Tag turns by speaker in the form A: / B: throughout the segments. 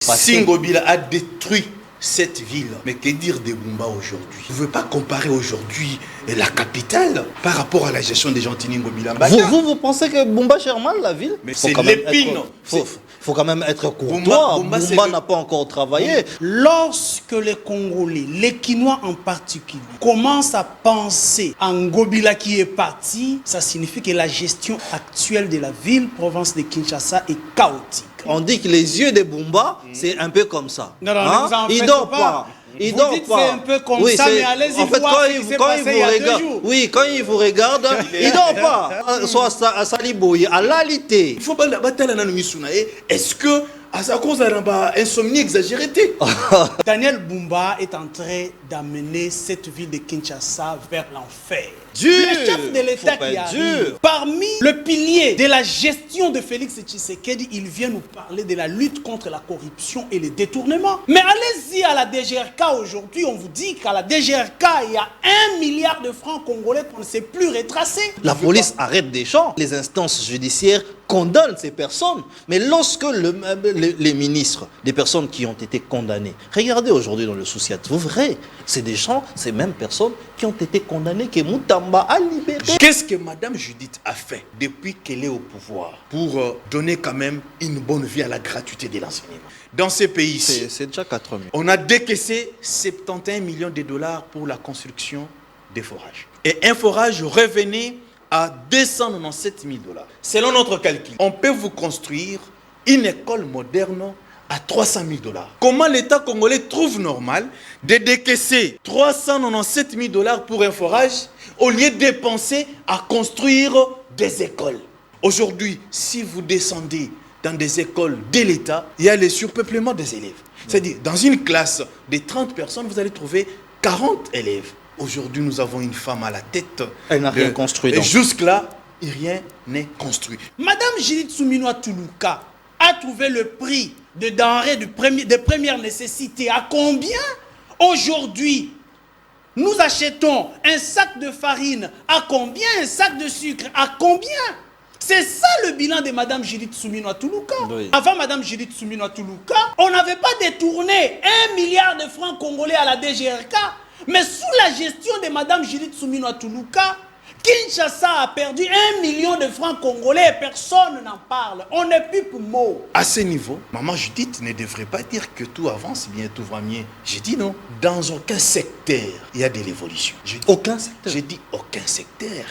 A: Singobila a détruit cette ville. Mais que dire de Bumba aujourd'hui? Je ne veux pas comparer aujourd'hui la capitale par rapport à la gestion des gens de Ngobila.
B: Vous pensez que Bumba gère mal la ville?
A: Mais c'est l'épine.
B: Faut quand même être courtois. Bumba n'a pas encore travaillé.
C: Lorsque les Congolais, les Kinois en particulier, commencent à penser en Ngobila qui est parti, ça signifie que la gestion actuelle de la ville, province de Kinshasa, est chaotique.
B: On dit que les yeux de Bumba, c'est un peu comme ça.
C: Non, non,
B: hein?
C: vous en
B: Il
C: faites
B: dort
C: pas.
B: Il
C: vous
B: dort
C: dites
B: pas.
C: C'est un peu comme ça, mais allez-y voir ce qui s'est passé il y a 2 jours.
B: Oui, quand il vous regarde, il dort pas. Soit à Saliboy, à l'alité.
A: Il faut pas la bataille à est-ce que à cause d'un insomnie exagérée?
C: Daniel Bumba est en train d'amener cette ville de Kinshasa vers l'enfer.
B: Dur.
C: Le chef de l'État qui arrive, parmi le pilier de la gestion de Félix Tshisekedi, il vient nous parler de la lutte contre la corruption et les détournements. Mais allez-y à la DGRK aujourd'hui, on vous dit qu'à la DGRK, il y a 1 milliard de francs congolais qu'on ne sait plus retracer.
B: La police arrête des gens, les instances judiciaires condamnent ces personnes. Mais lorsque les ministres, des personnes qui ont été condamnées, regardez aujourd'hui dans le Souciat, vous verrez, c'est des gens, ces mêmes personnes qui ont été condamnées, que Moutamba a libéré.
A: Qu'est-ce que Madame Judith a fait depuis qu'elle est au pouvoir pour donner quand même une bonne vie à la gratuité de l'enseignement? Dans ces pays-ci,
B: c'est déjà 4 000.
A: On a décaissé 71 millions de dollars pour la construction des forages. Et un forage revenait à 297 000 dollars. Selon notre calcul, on peut vous construire une école moderne à 300 000 dollars. Comment l'État congolais trouve normal de décaisser 397 000 dollars pour un forage au lieu de dépenser à construire des écoles? Aujourd'hui, si vous descendez dans des écoles de l'État, il y a le surpeuplement des élèves. C'est-à-dire, dans une classe de 30 personnes, vous allez trouver 40 élèves. Aujourd'hui, nous avons une femme à la tête.
B: Elle n'a rien construit.
A: Et jusque-là, rien n'est construit.
C: Madame Judith Suminwa Toulouka a trouvé le prix de denrées de première nécessité. À combien? Aujourd'hui, nous achetons un sac de farine. À combien? Un sac de sucre. À combien? C'est ça le bilan de Madame Judith Suminwa Toulouka. Oui. Avant Madame Judith Suminwa Toulouka, on n'avait pas détourné 1 milliard de francs congolais à la DGRK. Mais sous la gestion de Madame Judith Suminwa Toulouka, Kinshasa a perdu 1 million de francs congolais et personne n'en parle. On n'est plus pour mots.
A: À ce niveau, Maman Judith ne devrait pas dire que tout avance bien, tout va mieux. J'ai dit non. Dans aucun secteur, il y a de l'évolution.
B: Aucun secteur.
A: J'ai dit aucun secteur.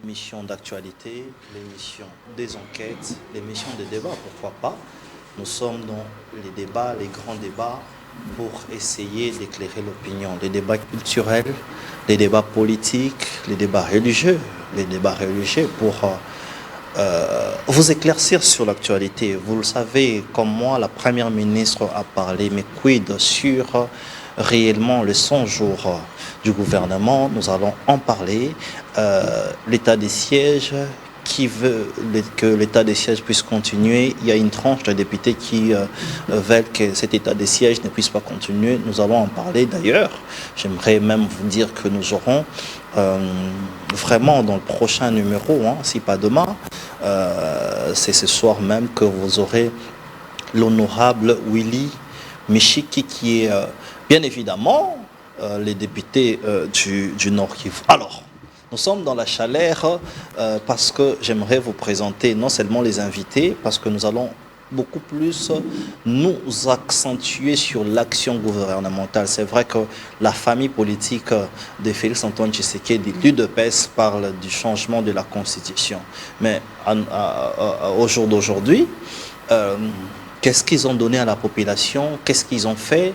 B: L'émission d'actualité, l'émission des enquêtes, l'émission des débats, pourquoi pas. Nous sommes dans les débats, les grands débats, pour essayer d'éclairer l'opinion. Les débats culturels, les débats politiques, les débats religieux pour vous éclaircir sur l'actualité. Vous le savez, comme moi, la Première ministre a parlé, mais quid sur réellement les 100 jours du gouvernement. Nous allons en parler. L'état des sièges, qui veut que l'état des sièges puisse continuer. Il y a une tranche de députés qui veulent que cet état des sièges ne puisse pas continuer. Nous allons en parler d'ailleurs. J'aimerais même vous dire que nous aurons vraiment dans le prochain numéro, hein, si pas demain, c'est ce soir même que vous aurez l'honorable Willy Michiki qui est bien évidemment les députés du Nord Kivu. Alors, nous sommes dans la chaleur parce que j'aimerais vous présenter non seulement les invités, parce que nous allons beaucoup plus nous accentuer sur l'action gouvernementale. C'est vrai que la famille politique de Félix Antoine Tshisekedi, l'UDPS, parle du changement de la Constitution. Mais au jour d'aujourd'hui, qu'est-ce qu'ils ont donné à la population? Qu'est-ce qu'ils ont fait?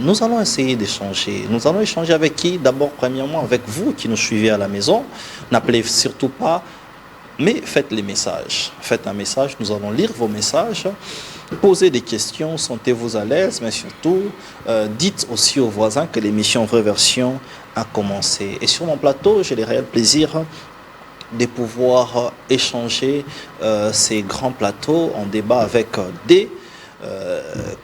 B: Nous allons essayer d'échanger. Nous allons échanger avec qui? D'abord, premièrement, avec vous qui nous suivez à la maison. N'appelez surtout pas, mais faites les messages. Faites un message, nous allons lire vos messages. Posez des questions, sentez-vous à l'aise, mais surtout, dites aussi aux voisins que l'émission Vraie Version a commencé. Et sur mon plateau, j'ai le réel plaisir de pouvoir échanger ces grands plateaux en débat avec des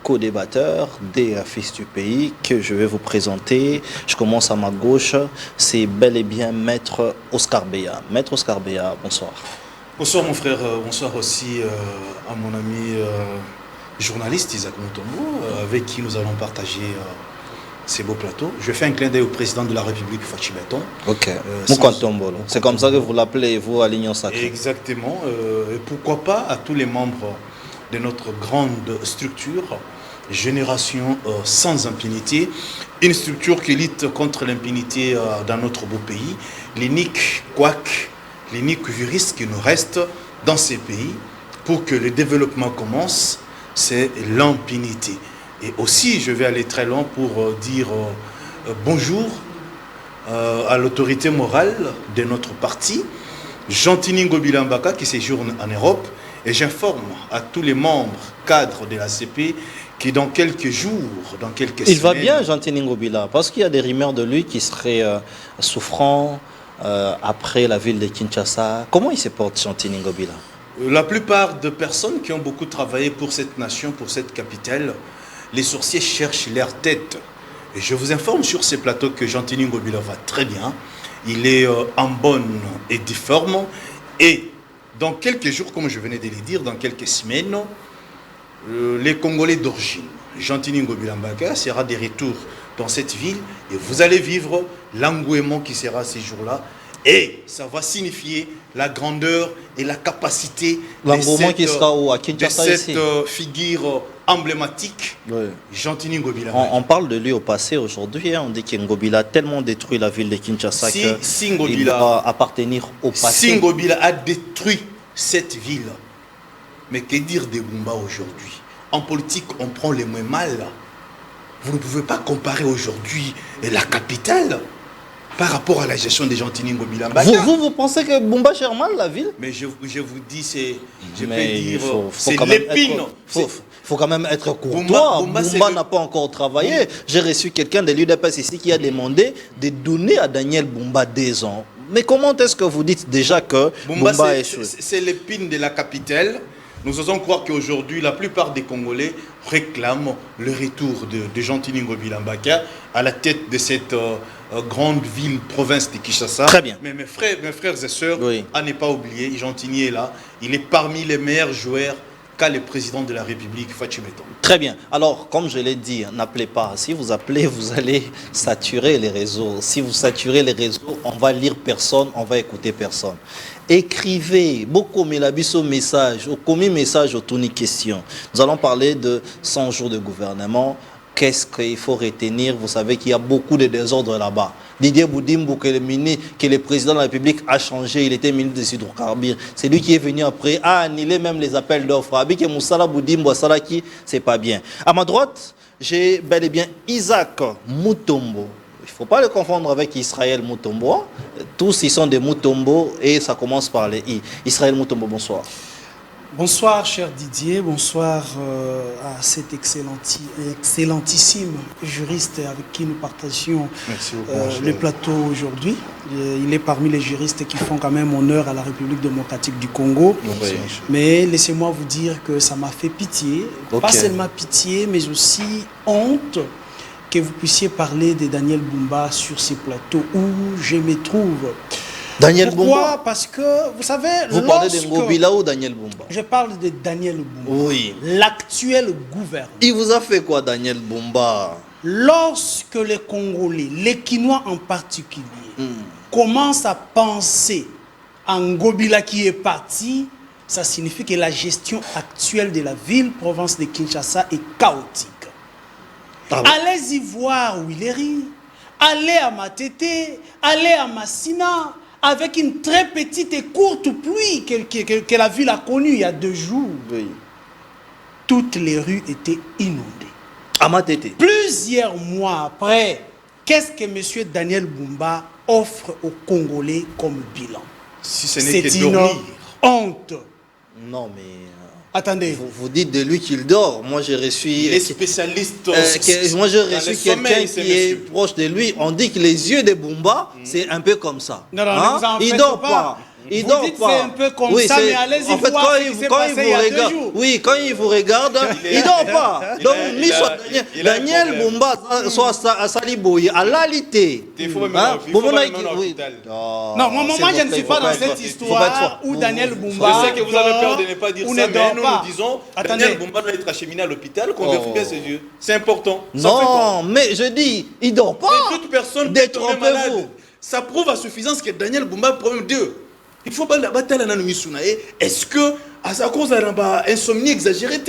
B: co-débatteurs, des fils du pays que je vais vous présenter. Je commence à ma gauche, c'est bel et bien Maître Oscar Beya. Maître Oscar Beya, bonsoir.
A: Bonsoir mon frère, bonsoir aussi à mon ami journaliste Isaac Mutombo, avec qui nous allons partager ces beaux plateaux. Je fais un clin d'œil au président de la République, Fachi Beton.
B: Ok, Mukantombolo. C'est comme ça que vous l'appelez, vous, à l'Union Sacrée.
A: Exactement, et pourquoi pas à tous les membres de notre grande structure, Génération sans impunité, une structure qui lutte contre l'impunité dans notre beau pays, l'unique couac, l'unique juriste qui nous reste dans ces pays pour que le développement commence, c'est l'impunité. Et aussi, je vais aller très loin pour dire bonjour à l'autorité morale de notre parti, Jean-Tini Ngobila Mbaka, qui séjourne en Europe. Et j'informe à tous les membres, cadres de la CP, qui dans quelques jours, dans quelques semaines...
B: Il va bien, Jean-Tini Ngobila, parce qu'il y a des rumeurs de lui qui serait souffrant après la ville de Kinshasa. Comment il se porte, Jean-Tini Ngobila?
A: La plupart des personnes qui ont beaucoup travaillé pour cette nation, pour cette capitale, les sorciers cherchent leur tête. Et je vous informe sur ces plateaux que Jean-Tini Ngobila va très bien. Il est en bonne et due forme. Et dans quelques jours, comme je venais de le dire, dans quelques semaines, les Congolais d'origine, Jean-Tini Ngobila Mbaka, sera de retour dans cette ville et vous allez vivre l'engouement qui sera ces jours-là. Et ça va signifier la grandeur et la capacité de cette figure emblématique, oui. Jean-Tini Ngobila.
B: On parle de lui au passé aujourd'hui. On dit que Ngobila a tellement détruit la ville de Kinshasa qu'il doit appartenir au passé.
A: Si Ngobila a détruit cette ville, mais que dire des Bumba aujourd'hui? En politique, on prend les moins mal. Vous ne pouvez pas comparer aujourd'hui la capitale par rapport à la gestion des Jean-Tini Ngobila Mbaka.
B: Vous pensez que Bumba gère mal la ville?
A: Mais je vous dis, c'est l'épine.
B: Il faut quand même être courtois. Bumba n'a pas encore travaillé. J'ai reçu quelqu'un de l'UDPS ici qui a demandé de donner à Daniel Bumba 2 ans. Mais comment est-ce que vous dites déjà que Bumba est...
A: C'est l'épine de la capitale. Nous osons croire qu'aujourd'hui, la plupart des Congolais réclament le retour de Jean-Tini Ngobila Mbaka à la tête de cette grande ville, province de Kinshasa.
B: Très bien.
A: Mais mes frères et sœurs,
B: oui.
A: À ne pas oublier, Jean-Tini est là. Il est parmi les meilleurs joueurs qu'a le président de la République, Fachi Beton.
B: Très bien. Alors, comme je l'ai dit, n'appelez pas. Si vous appelez, vous allez saturer les réseaux. Si vous saturez les réseaux, on va lire personne, on va écouter personne. Écrivez, beaucoup de messages, au commis message, au tourni question. Nous allons parler de 100 jours de gouvernement. Qu'est-ce qu'il faut retenir? Vous savez qu'il y a beaucoup de désordre là-bas. Didier Boudimbo, que le président de la République a changé, il était ministre des hydrocarbures. C'est lui qui est venu après, a annulé même les appels d'offres. Abike Moussala Boudimbo, Salaki, c'est pas bien. À ma droite, j'ai bel et bien Isaac Mutombo. Il ne faut pas le confondre avec Israël Mutombo. Tous, ils sont des Mutombo et ça commence par les I. Israël Mutombo, bonsoir.
C: Bonsoir, cher Didier. Bonsoir à cet excellentissime juriste avec qui nous partagions le plateau aujourd'hui. Il est parmi les juristes qui font quand même honneur à la République démocratique du Congo.
B: Oui.
C: Mais laissez-moi vous dire que ça m'a fait pitié. Okay. Pas seulement pitié, mais aussi honte que vous puissiez parler de Daniel Bumba sur ces plateaux où je me trouve.
B: Daniel
C: Pourquoi?
B: Bumba.
C: Parce que, vous savez...
B: Vous parlez de Ngobila ou Daniel Bumba?
C: Je parle de Daniel Bumba.
B: Oui.
C: L'actuel gouvernement.
B: Il vous a fait quoi, Daniel Bumba?
C: lorsque les Congolais, les Kinois en particulier, commencent à penser en Ngobila qui est parti, ça signifie que la gestion actuelle de la ville-province de Kinshasa est chaotique. Allez-y voir Willery, allez à Matete, allez à Massina, avec une très petite et courte pluie que la ville a connue il y a 2 jours.
B: Oui.
C: Toutes les rues étaient inondées.
B: À Matete.
C: Plusieurs mois après, qu'est-ce que M. Daniel Bumba offre aux Congolais comme bilan?
A: Si ce n'est que
C: C'est une
A: dormir.
C: honte.
B: Non, mais...
C: Attendez.
B: Vous dites de lui qu'il dort. Moi, j'ai reçu...
A: Il est spécialiste.
B: Moi, j'ai reçu quelqu'un qui est proche de lui. On dit que les yeux de Bumba, c'est un peu comme ça.
C: Non, non,
B: hein?
C: ne vous en
B: Il
C: faites
B: dort
C: pas.
B: pas. Il
C: Vous
B: dort
C: dites
B: pas.
C: c'est un peu comme ça, mais allez-y
B: en fait,
C: voir
B: quand
C: ce qui s'est
B: quand
C: passé
B: il
C: il y
B: vous
C: a 2
B: regarde,
C: jours.
B: oui, quand il vous regarde, il dort pas. Donc, Daniel Bumba, soit à Saliboui, à l'alité.
A: Il faut même à l'hôpital.
C: Non, moi je ne suis pas dans cette histoire où Daniel Bumba.
A: Je sais que vous avez peur de ne pas dire ça, mais nous nous disons
C: Attendez.
A: Daniel Bumba doit être acheminé à l'hôpital, qu'on vérifie bien ses yeux. C'est important.
B: Non, mais je dis, il dort pas.
A: Mais toute personne peut tomber
B: Détrompez-vous.
A: malade. Ça prouve à suffisance que Daniel Bumba a problème d'eux. Il faut pas la bataille à Nisunae. Est-ce que à cause d'un insomnie exagérée?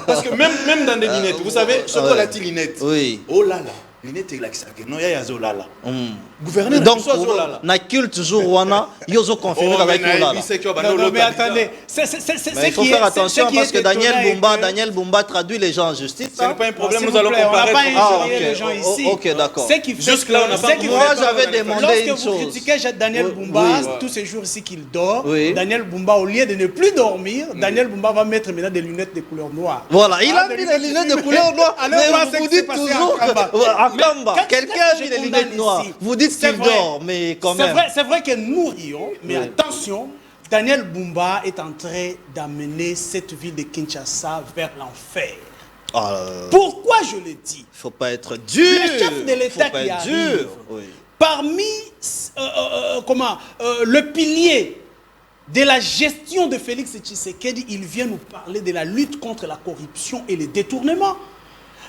A: Parce que même dans des lunettes, vous savez, ce qu'on a dit lunettes.
B: Oui.
A: Oh là là. Lunettes non, il y a Zolala. Gouverneur
B: Donc,
A: Zolala.
B: na culte toujours wana, yozo confirmer avec Zolala.
C: Non, mais attendez,
B: Il faut faire attention parce que Daniel Bumba traduit les gens en justice.
A: Ce n'est pas un problème, nous
C: s'il vous
A: allons
C: plaît, on n'a
A: comparer.
C: pas injurié les gens ici.
B: Ok, d'accord.
A: Jusque-là, on n'a pas
B: Moi, j'avais demandé une
C: Lorsque vous
B: chose.
C: critiquez Daniel Bumba,
B: Oui.
C: tous ces jours ici qu'il dort,
B: Oui.
C: Daniel Bumba, au lieu de ne plus dormir, Daniel Bumba va mettre maintenant des lunettes de couleur noire.
B: Voilà, il
C: Ah,
B: a mis les lunettes de couleur noire.
C: Alors,
B: Mais
C: voilà ce
B: vous
C: qui s'est
B: dites
C: passé
B: toujours
C: à Kamba.
B: à
C: Mais
B: Kamba,
C: quand-
B: quelqu'un
C: quand
B: a mis
C: je
B: les
C: condamne
B: lunettes noires.
C: ici,
B: Vous dites
C: c'est
B: qu'il
C: vrai.
B: dort, mais quand même.
C: C'est vrai que nous rions, mais
B: Oui.
C: attention, Daniel Bumba est en train d'amener cette ville de Kinshasa vers l'enfer. Pourquoi je le dis?
B: Il ne faut pas être dur.
C: Le chef de l'État
B: Faut pas
C: qui
B: être
C: arrive,
B: dur. Oui.
C: parmi le pilier de la gestion de Félix Tshisekedi, il vient nous parler de la lutte contre la corruption et les détournements.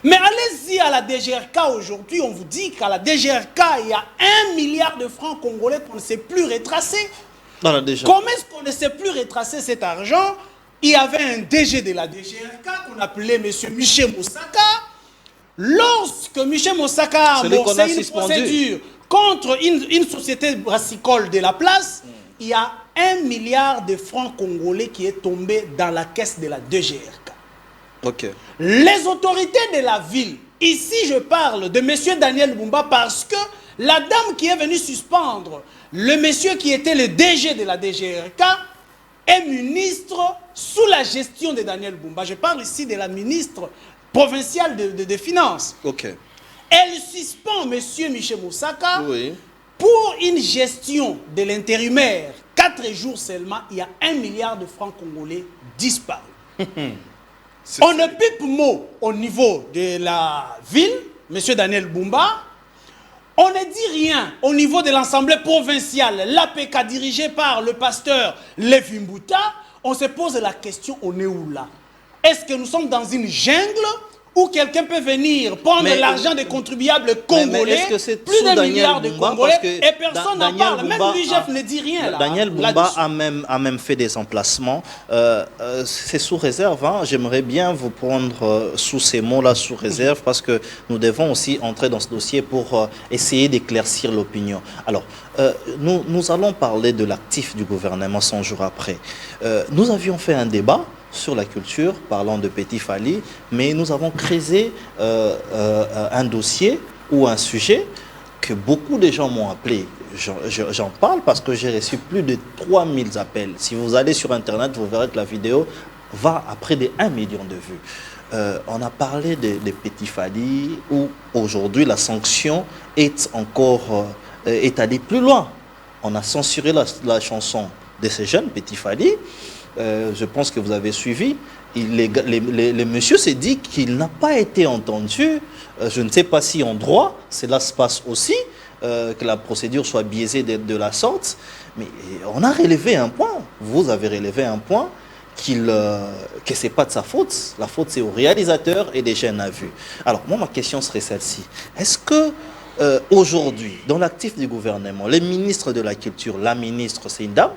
C: Mais allez-y à la DGRK aujourd'hui, on vous dit qu'à la DGRK, il y a 1 milliard de francs congolais qu'on ne sait plus retracer.
B: Voilà, déjà.
C: Comment est-ce qu'on ne sait plus retracer cet argent? Il y avait un DG de la DGRK qu'on appelait M. Michel Moussaka. Lorsque Michel Moussaka a
B: Celui qu'on a
C: amorcé une
B: suspendu.
C: procédure contre une société brassicole de la place, il y a 1 milliard de francs congolais qui est tombé dans la caisse de la DGRK.
B: Ok.
C: Les autorités de la ville, ici je parle de M. Daniel Bumba parce que la dame qui est venue suspendre le monsieur qui était le DG de la DGRK est ministre sous la gestion de Daniel Bumba. Je parle ici de la ministre provinciale des Finances.
B: Ok.
C: Elle suspend M. Michel Moussaka
B: Oui.
C: pour une gestion de l'intérimaire. 4 jours seulement, il y a 1 milliard de francs congolais disparus. On ne pipe mot au niveau de la ville, M. Daniel Bumba. On ne dit rien au niveau de l'Assemblée provinciale, l'APK dirigée par le pasteur Lévi Mbouta. On se pose la question, on est où là? Est-ce que nous sommes dans une jungle où quelqu'un peut venir prendre l'argent des contribuables congolais,
B: est-ce que c'est
C: plus
B: sous
C: d'un
B: Daniel
C: milliard de
B: Bumba,
C: Congolais,
B: parce que
C: et personne n'en
B: Daniel
C: parle. Même
B: Bumba
C: l'UGF ne dit rien là.
B: Daniel Bumba
C: là-dessus.
B: a même fait des emplacements. C'est sous réserve. Hein. J'aimerais bien vous prendre sous ces mots-là, sous réserve, parce que nous devons aussi entrer dans ce dossier pour essayer d'éclaircir l'opinion. Alors, nous allons parler de l'actif du gouvernement 100 jours après. Nous avions fait un débat sur la culture, parlant de Petit Fally, mais nous avons creusé un dossier ou un sujet que beaucoup de gens m'ont appelé. J'en parle parce que j'ai reçu plus de 3000 appels. Si vous allez sur Internet, vous verrez que la vidéo va à près de 1 million de vues. On a parlé de Petit Fally, où aujourd'hui la sanction est encore est allée plus loin. On a censuré la chanson de ces jeunes, Petit Fally. Je pense que vous avez suivi. Le monsieur s'est dit qu'il n'a pas été entendu. Je ne sais pas si en droit, cela se passe aussi, que la procédure soit biaisée de la sorte. Mais on a relevé un point. Vous avez relevé un point que ce n'est pas de sa faute. La faute, c'est au réalisateur et des jeunes à vue. Alors, moi, ma question serait celle-ci. Est-ce que, aujourd'hui, dans l'actif du gouvernement, les ministres de la Culture, la ministre, c'est une dame,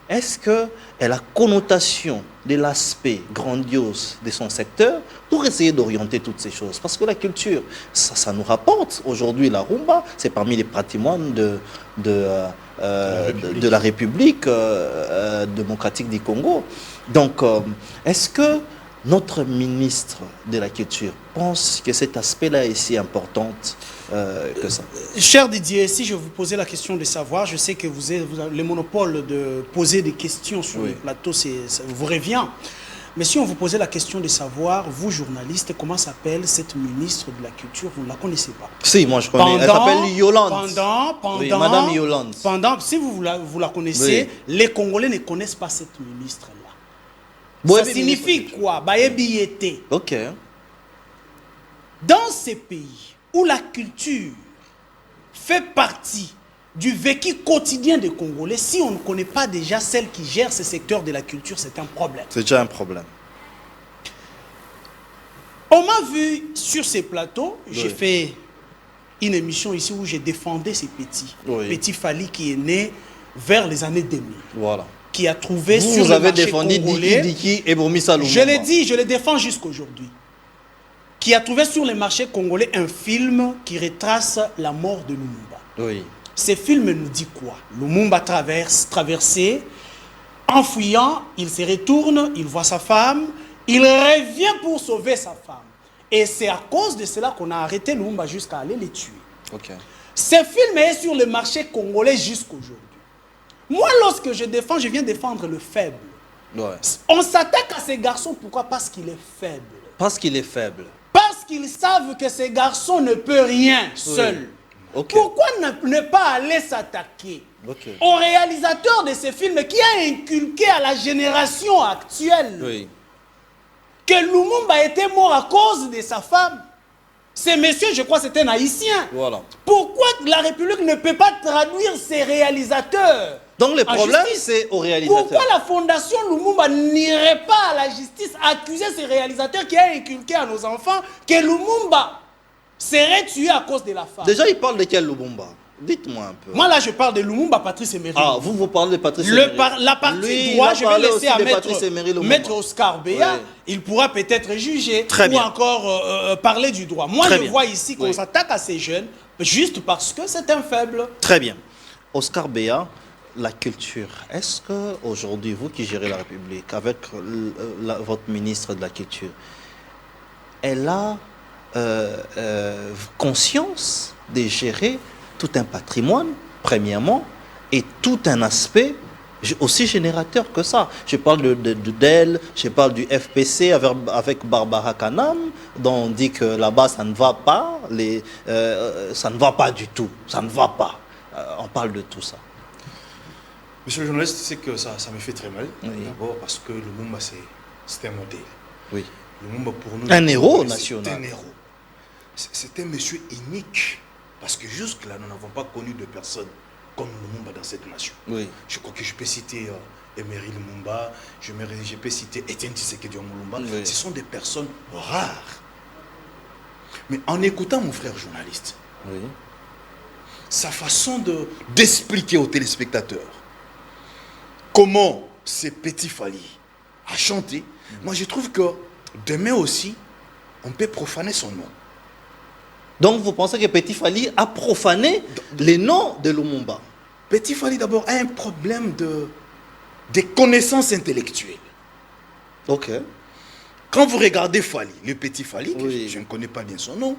B: est-ce qu'elle a connotation de l'aspect grandiose de son secteur pour essayer d'orienter toutes ces choses? Parce que la culture, ça nous rapporte. Aujourd'hui, la rumba, c'est parmi les patrimoines de la République démocratique du Congo. Donc, est-ce que notre ministre de la Culture pense que cet aspect-là est si important que ça?
C: Cher Didier, si je vous posais la question de savoir, je sais que vous avez le monopole de poser des questions sur le plateau, ça vous revient. Mais si on vous posait la question de savoir, vous journalistes, comment s'appelle cette ministre de la Culture, vous ne la connaissez pas?
B: Si, moi je connais. Elle s'appelle Yolande.
C: Oui,
B: Madame Yolande.
C: Si vous la connaissez, les Congolais ne connaissent pas cette ministre-là.
B: Bon,
C: ça signifie quoi? Bayebiété.
B: Ok.
C: Dans ces pays où la culture fait partie du vécu quotidien des Congolais, si on ne connaît pas déjà celle qui gère ce secteur de la culture, c'est un problème.
B: C'est déjà un problème.
C: On m'a vu sur ces plateaux, j'ai fait une émission ici où j'ai défendu ces petits. Petit Fally qui est né vers les années 2000. Voilà. Qui a trouvé sur le marché congolais...
B: Diki et Bomissa Lumumba.
C: Je l'ai dit, je le défends jusqu'aujourd'hui. Qui a trouvé sur le marché congolais un film qui retrace la mort de Lumumba.
B: Oui.
C: Ce film nous dit quoi? Lumumba traversé, en fuyant, il se retourne, il voit sa femme, il revient pour sauver sa femme. Et c'est à cause de cela qu'on a arrêté Lumumba jusqu'à aller les tuer.
B: Okay.
C: Ce film est sur le marché congolais jusqu'aujourd'hui. Moi, lorsque je défends, je viens défendre le faible. Ouais. On s'attaque à ces garçons, pourquoi? Parce qu'il est faible.
B: Parce qu'il est faible.
C: Parce qu'ils savent que ces garçons ne peuvent rien seul. Oui. Okay. Pourquoi ne pas aller s'attaquer au réalisateur de ces films qui a inculqué à la génération actuelle que Lumumba était mort à cause de sa femme? Ces messieurs, je crois, c'était un haïtien. Voilà. Pourquoi la République ne peut pas traduire ces réalisateurs?
B: Donc le problème, c'est au réalisateur.
C: Pourquoi la fondation Lumumba n'irait pas à la justice accuser ces réalisateurs qui a inculqué à nos enfants que Lumumba serait tué à cause de la femme?
B: Déjà, il parle de quel Lumumba? Dites-moi un peu.
C: Moi, là, je parle de Lumumba, Patrice Emery.
B: Ah, vous parlez de Patrice Emery.
C: La partie droit, je vais laisser à maître Oscar Béa. Il pourra peut-être juger ou encore parler du droit. Moi, je vois ici qu'on s'attaque à ces jeunes juste parce que c'est un faible.
B: Très bien. Oscar Béa, la culture. Est-ce qu'aujourd'hui, vous qui gérez la République, avec votre ministre de la Culture, elle a conscience de gérer tout un patrimoine, premièrement, et tout un aspect aussi générateur que ça? Je parle d'elle, je parle du FPC avec Barbara Kanam, dont on dit que là-bas ça ne va pas, ça ne va pas du tout, ça ne va pas. On parle de tout ça.
A: Monsieur le journaliste, c'est que ça me fait très mal. D'abord parce que Lumumba, c'est un modèle.
B: Oui.
A: Lumumba pour nous...
B: Un héros national.
A: C'est un héros. C'est un monsieur unique. Parce que jusque-là, nous n'avons pas connu de personne comme Lumumba dans cette nation. Oui. Je crois que je peux citer Emery Lumumba, je peux citer Etienne Tshisekedi Lumumba. Oui. Ce sont des personnes rares. Mais en écoutant mon frère journaliste, sa façon d'expliquer aux téléspectateurs comment ce petit Fally a chanté, moi je trouve que demain aussi, on peut profaner son nom.
B: Donc vous pensez que Petit Fally a profané les noms de Lumumba?
A: Petit Fally d'abord a un problème de connaissances intellectuelles.
B: Ok.
A: Quand vous regardez Fally, le Petit Fally, je ne connais pas bien son nom,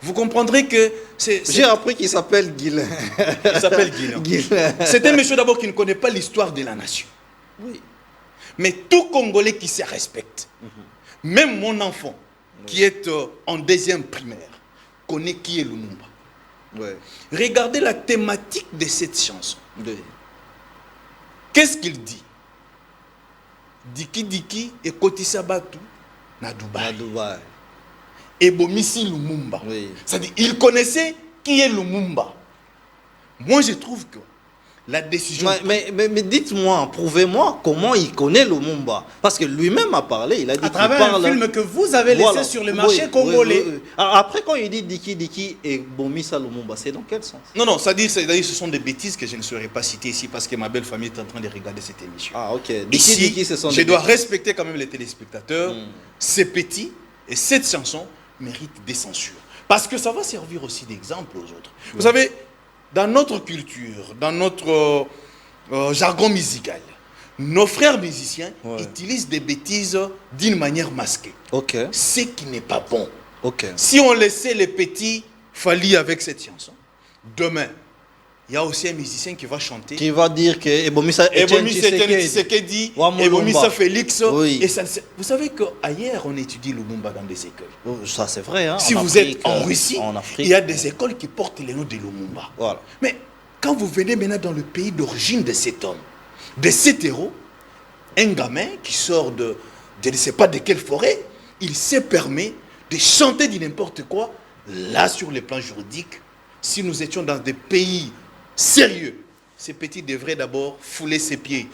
A: vous comprendrez que
B: J'ai appris qu'il s'appelle Guilain.
A: Il s'appelle Guilain. C'est un monsieur d'abord qui ne connaît pas l'histoire de la nation.
B: Oui.
A: Mais tout Congolais qui se respecte, même mon enfant qui est en deuxième primaire, connaît qui est Lumumba. Regardez la thématique de cette chanson. Qu'est-ce qu'il dit? Diki Diki et Kotissa Batu na Dubaï. Et Bomisi Lumumba. C'est-à-dire, il connaissait qui est Lumumba. Moi, je trouve que la décision...
B: Mais dites-moi, prouvez-moi comment il connaît Lumumba. Parce que lui-même a parlé, il a dit
C: à travers un film que vous avez laissé sur le marché congolais.
B: Oui. Après, quand il dit Diki et Bomisa Lumumba, c'est dans quel sens?
A: Non, c'est-à-dire ce sont des bêtises que je ne saurais pas citer ici parce que ma belle famille est en train de regarder cette émission.
B: Ah, ok.
A: Ici,
B: ce sont
A: je dois respecter quand même les téléspectateurs. C'est petit et cette chanson mérite des censures. Parce que ça va servir aussi d'exemple aux autres. Vous savez, dans notre culture, dans notre jargon musical, nos frères musiciens utilisent des bêtises d'une manière masquée.
B: Ok.
A: Ce qui n'est pas bon.
B: Ok.
A: Si on laissait les petits Fali avec cette chanson, demain, il y a aussi un musicien qui va chanter.
B: Qui va dire que Ebomisa
A: Tshisekedi, Ebomisa Félix.
B: Oui.
A: Et ça, vous savez qu'ailleurs, on étudie Lumumba dans des écoles.
B: Ça, c'est vrai. Hein,
A: si vous êtes en Russie, il y a des écoles qui portent les noms de Lumumba.
B: Voilà.
A: Mais quand vous venez maintenant dans le pays d'origine de cet homme, de cet héros, un gamin qui sort de je ne sais pas de quelle forêt, il se permet de chanter du n'importe quoi. Là, sur le plan juridique, si nous étions dans des pays sérieux, ces petits devraient d'abord fouler ses pieds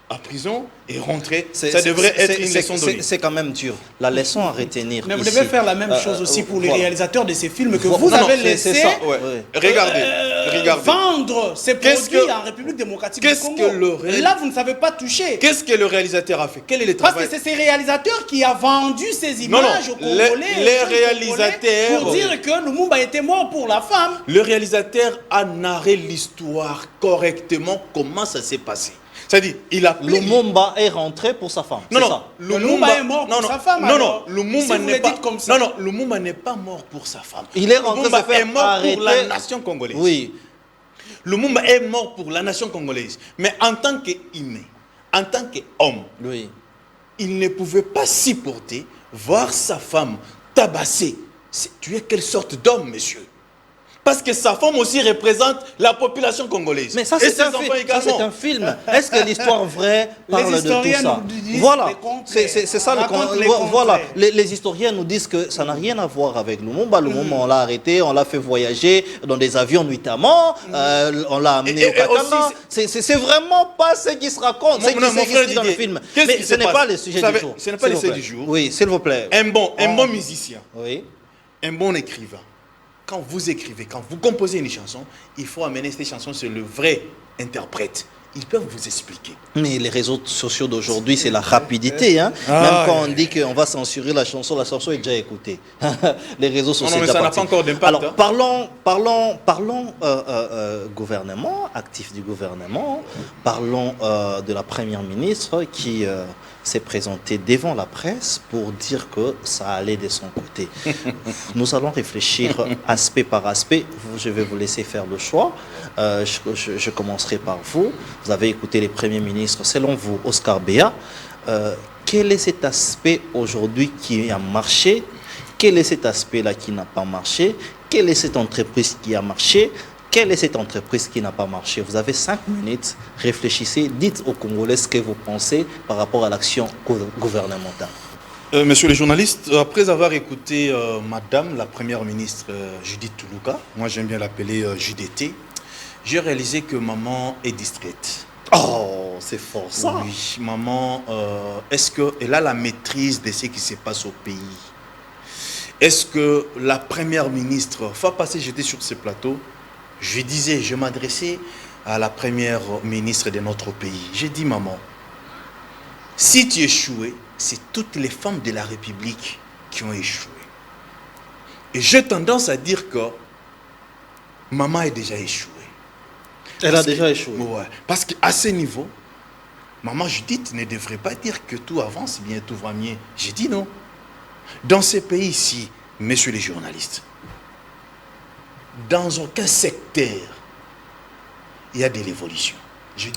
A: à prison et rentrer. Ça devrait être une leçon donnée.
B: C'est quand même dur. La leçon à retenir.
C: Mais vous
B: ici,
C: devez faire la même chose aussi pour les réalisateurs de ces films que vous avez laissé
A: Regardez.
C: Vendre ces produits en République démocratique du Congo. Là, vous ne savez pas toucher.
A: Qu'est-ce que le réalisateur a fait? Quel est le travail?
C: Parce que c'est ces réalisateurs qui a vendu ces images aux Congolais.
A: Les réalisateurs...
C: Pour dire que Lumumba était mort pour la femme.
A: Le réalisateur a narré l'histoire correctement, comment ça s'est passé. C'est-à-dire, il a pris...
B: Lumumba est rentré pour sa femme.
C: Non, Lumumba est mort pour sa femme.
A: Non, Lumumba n'est pas...
C: comme ça.
A: Non, Lumumba n'est pas mort pour sa femme.
B: Il est rentré
A: Lumumba
B: se faire
A: est mort
B: arrêter.
A: pour la nation congolaise.
B: Oui.
A: Lumumba est mort pour la nation congolaise. Mais en tant qu'humain, en tant qu'homme,
B: Oui.
A: il ne pouvait pas supporter voir sa femme tabassée. Tu es quelle sorte d'homme, monsieur? Parce que sa femme aussi représente la population congolaise.
B: Mais ça, c'est un film. Est-ce que l'histoire vraie parle de tout ça? Voilà. C'est ça le voilà. Les historiens nous disent que ça n'a rien à voir avec Lumumba. Lumumba, on l'a arrêté, on l'a fait voyager dans des avions nuitamment, on l'a amené au Katanga. C'est vraiment pas ce qui se raconte, ce qui se dit dans le film. Mais ce n'est pas le sujet du jour.
A: Ce n'est pas le sujet du jour.
B: Oui, s'il vous plaît.
A: Un bon musicien,
B: oui.
A: Un bon écrivain. Quand vous écrivez, quand vous composez une chanson, il faut amener cette chanson sur le vrai interprète. Ils peuvent vous expliquer.
B: Mais les réseaux sociaux d'aujourd'hui, c'est la rapidité. Hein? Même quand on dit qu'on va censurer la chanson est déjà écoutée. Les réseaux sociaux.
A: Non, mais ça n'a pas encore d'impact.
B: Alors, parlons gouvernement, actif du gouvernement. Parlons de la première ministre qui s'est présentée devant la presse pour dire que ça allait de son côté. Nous allons réfléchir aspect par aspect. Je vais vous laisser faire le choix. Je commencerai par vous. Vous avez écouté les premiers ministres. Selon vous, Oscar Béa, quel est cet aspect aujourd'hui qui a marché? Quel est cet aspect-là qui n'a pas marché? Quelle est cette entreprise qui a marché? Quelle est cette entreprise qui n'a pas marché? Vous avez 5 minutes. Réfléchissez. Dites aux Congolais ce que vous pensez par rapport à l'action gouvernementale.
A: Monsieur le journaliste, après avoir écouté Madame la Première ministre Judith Tuluka, moi j'aime bien l'appeler JDT, j'ai réalisé que maman est distraite.
B: Oh, c'est fort ça.
A: Oui, maman, est-ce qu'elle a la maîtrise de ce qui se passe au pays? Est-ce que la Première ministre, fois passée j'étais sur ce plateau, je m'adressais à la Première ministre de notre pays. J'ai dit, maman, si tu échouais, c'est toutes les femmes de la République qui ont échoué. Et j'ai tendance à dire que maman a déjà échoué.
B: Elle a déjà échoué.
A: Ouais, parce qu'à ce niveau, maman Judith ne devrait pas dire que tout avance bien, tout va mieux. J'ai dit non. Dans ces pays-ci, messieurs les journalistes, dans aucun secteur, il y a de l'évolution.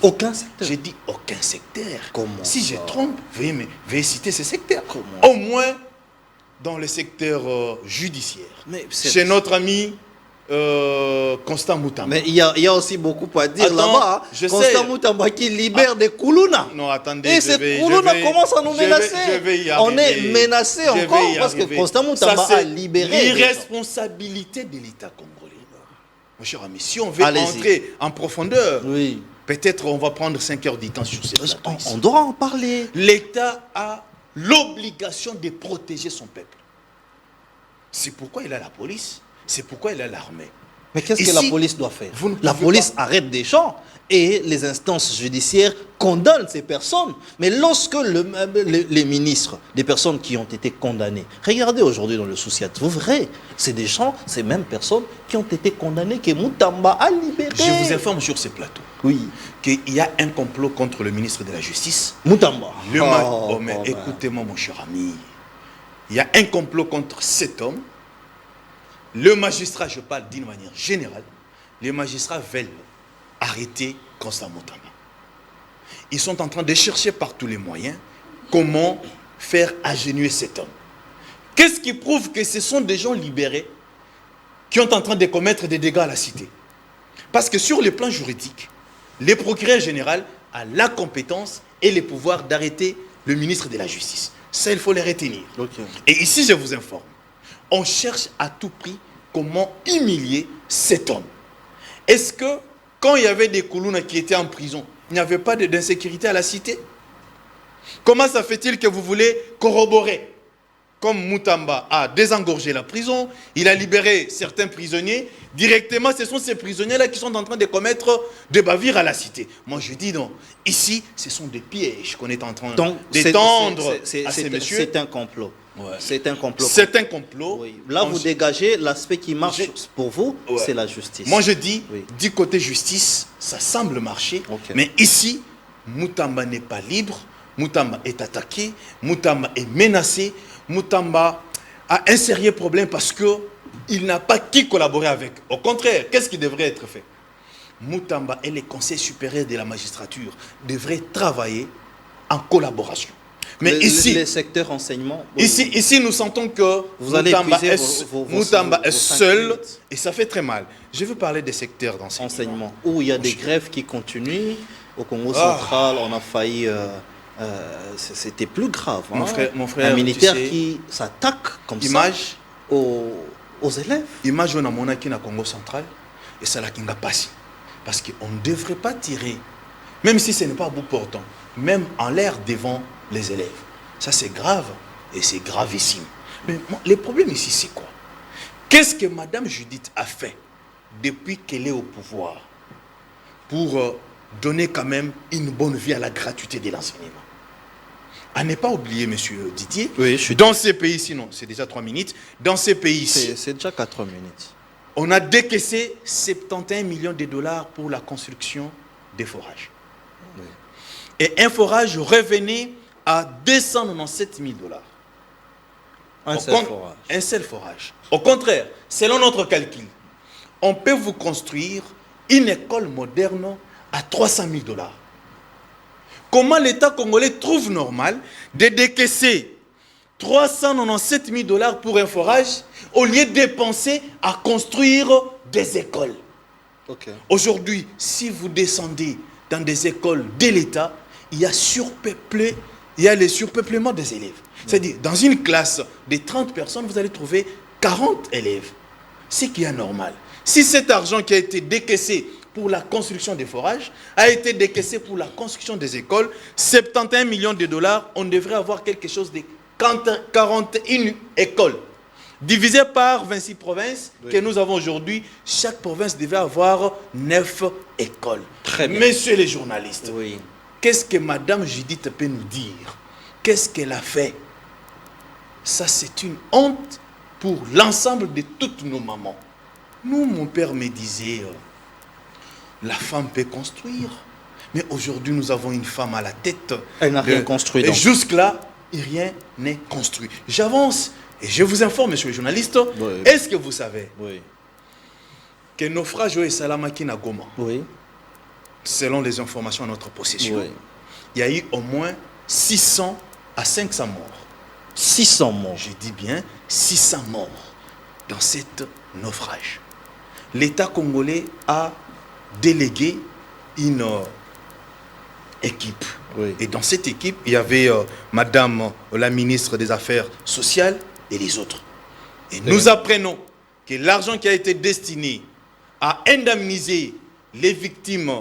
B: Aucun secteur?
A: J'ai dit aucun secteur.
B: Comment
A: si
B: ça?
A: Je trompe, veuillez citer ces secteurs.
B: Comment?
A: Au moins dans le secteur judiciaire.
B: Mais
A: chez notre ami Constant Moutamba.
B: Mais il y a aussi beaucoup à dire là-bas. Constant Moutamba qui libère des Koulouna.
A: Non, attendez.
B: Et ces Koulouna commencent à nous menacer. On est menacés encore parce que Constant Moutamba a libéré.
A: L'irresponsabilité de l'État congolais. Mon cher ami, si on veut
B: Allez-y.
A: entrer en profondeur,
B: Oui.
A: peut-être on va prendre 5 heures de temps sur cette plateau ici.
B: On doit en parler.
A: L'État a l'obligation de protéger son peuple. C'est pourquoi il a la police, c'est pourquoi il a l'armée.
B: Mais qu'est-ce que
A: Ici,
B: la police doit faire?
A: vous ne
B: La
A: pouvez
B: police
A: pas-
B: arrête des gens et les instances judiciaires condamnent ces personnes. Mais lorsque les ministres, des personnes qui ont été condamnées, regardez aujourd'hui dans le Souciat, vous verrez, c'est des gens, ces mêmes personnes qui ont été condamnées, que Moutamba a libéré.
A: Je vous informe sur ces plateaux
B: Oui.
A: qu'il y a un complot contre le ministre de la Justice.
B: Moutamba.
A: Oh, mais écoutez-moi, mon cher ami. Il y a un complot contre cet homme. Le magistrat, je parle d'une manière générale, les magistrats veulent arrêter Constant Moutamba. Ils sont en train de chercher par tous les moyens comment faire agenouiller cet homme. Qu'est-ce qui prouve que ce sont des gens libérés qui sont en train de commettre des dégâts à la cité? Parce que sur le plan juridique, le procureur général a la compétence et le pouvoir d'arrêter le ministre de la Justice. Ça, il faut les retenir.
B: Ok.
A: Et ici, je vous informe, on cherche à tout prix comment humilier cet homme. Est-ce que, quand il y avait des Koulouna qui étaient en prison, il n'y avait pas d'insécurité à la cité? Comment ça fait-il que vous voulez corroborer? Comme Moutamba a désengorgé la prison, il a libéré certains prisonniers, directement ce sont ces prisonniers-là qui sont en train de commettre des bavures à la cité. Moi je dis non, ici ce sont des pièges qu'on est en train d'étendre à ces messieurs.
B: C'est un complot.
A: Ouais.
B: C'est un complot.
A: C'est un complot.
B: Oui. Là, vous dégagez l'aspect qui marche pour vous,
A: Ouais.
B: c'est la justice.
A: Moi je dis,
B: Oui.
A: du côté justice, ça semble marcher,
B: Ok.
A: mais ici, Moutamba n'est pas libre, Moutamba est attaqué, Moutamba est menacé, Moutamba a un sérieux problème parce qu'il n'a pas qui collaborer avec. Au contraire, qu'est-ce qui devrait être fait? Moutamba et les conseils supérieurs de la magistrature devraient travailler en collaboration. Mais ici,
B: les secteurs enseignement. Oui.
A: ici, nous sentons que
B: Vous allez
A: Moutamba
B: épuiser
A: Moutamba est
B: vos 5
A: seul
B: minutes.
A: et ça fait très mal. Je veux parler des secteurs d'enseignement.
B: Enseignement, où il y a des grèves qui continuent. Au Congo
A: Ah.
B: central, on a failli... c'était plus grave.
A: Mon frère,
B: un
A: tu
B: militaire
A: sais,
B: qui s'attaque comme
A: Image,
B: ça aux élèves.
A: image on a monaki na Congo central et ça la kinga passi. Parce qu'on ne devrait pas tirer, même si ce n'est pas à bout portant, même en l'air devant les élèves. Ça c'est grave et c'est gravissime. Mais le problème ici c'est quoi? Qu'est-ce que Madame Judith a fait depuis qu'elle est au pouvoir pour donner quand même une bonne vie à la gratuité de l'enseignement? À ne pas oublier, monsieur Didier,
B: Oui, je suis
A: dans ces pays, sinon c'est déjà 3 minutes, dans ces pays-ci,
B: C'est déjà 4 minutes.
A: on a décaissé 71 millions de dollars pour la construction des forages.
B: Oui.
A: Et un forage revenait à 297 000 dollars.
B: Un
A: Au
B: seul
A: con-
B: forage.
A: Un seul forage. Au contraire, selon notre calcul, on peut vous construire une école moderne à 300 000 dollars. Comment l'État congolais trouve normal de décaisser 397 000 dollars pour un forage au lieu de dépenser à construire des écoles?
B: Ok.
A: Aujourd'hui, si vous descendez dans des écoles de l'État, il y a le surpeuplement des élèves. C'est-à-dire, dans une classe de 30 personnes, vous allez trouver 40 élèves. Ce qui est normal. Si cet argent qui a été décaissé pour la construction des forages a été décaissé pour la construction des écoles, 71 millions de dollars, on devrait avoir quelque chose de 41 écoles. Divisé par 26 provinces
B: Oui.
A: que nous avons aujourd'hui, chaque province devait avoir 9 écoles.
B: Très bien.
A: Messieurs les journalistes,
B: Oui.
A: qu'est-ce que Madame Judith peut nous dire? Qu'est-ce qu'elle a fait? Ça, c'est une honte pour l'ensemble de toutes nos mamans. Nous, mon père me disait, la femme peut construire. Mais aujourd'hui, nous avons une femme à la tête.
B: Elle n'a rien construit,
A: Et
B: donc.
A: jusque-là, rien n'est construit. J'avance et je vous informe, monsieur le journaliste.
B: Oui.
A: Est-ce que vous savez
B: Oui.
A: que naufrage au Salamaki na Goma,
B: Oui.
A: selon les informations à notre possession,
B: Oui.
A: il y a eu au moins 600 à 500 morts.
B: 600 morts.
A: Je dis bien 600 morts dans cet naufrage. L'État congolais a délégué une équipe.
B: Oui.
A: Et dans cette équipe, il y avait Madame la ministre des Affaires sociales et les autres. Et nous apprenons que l'argent qui a été destiné à indemniser les victimes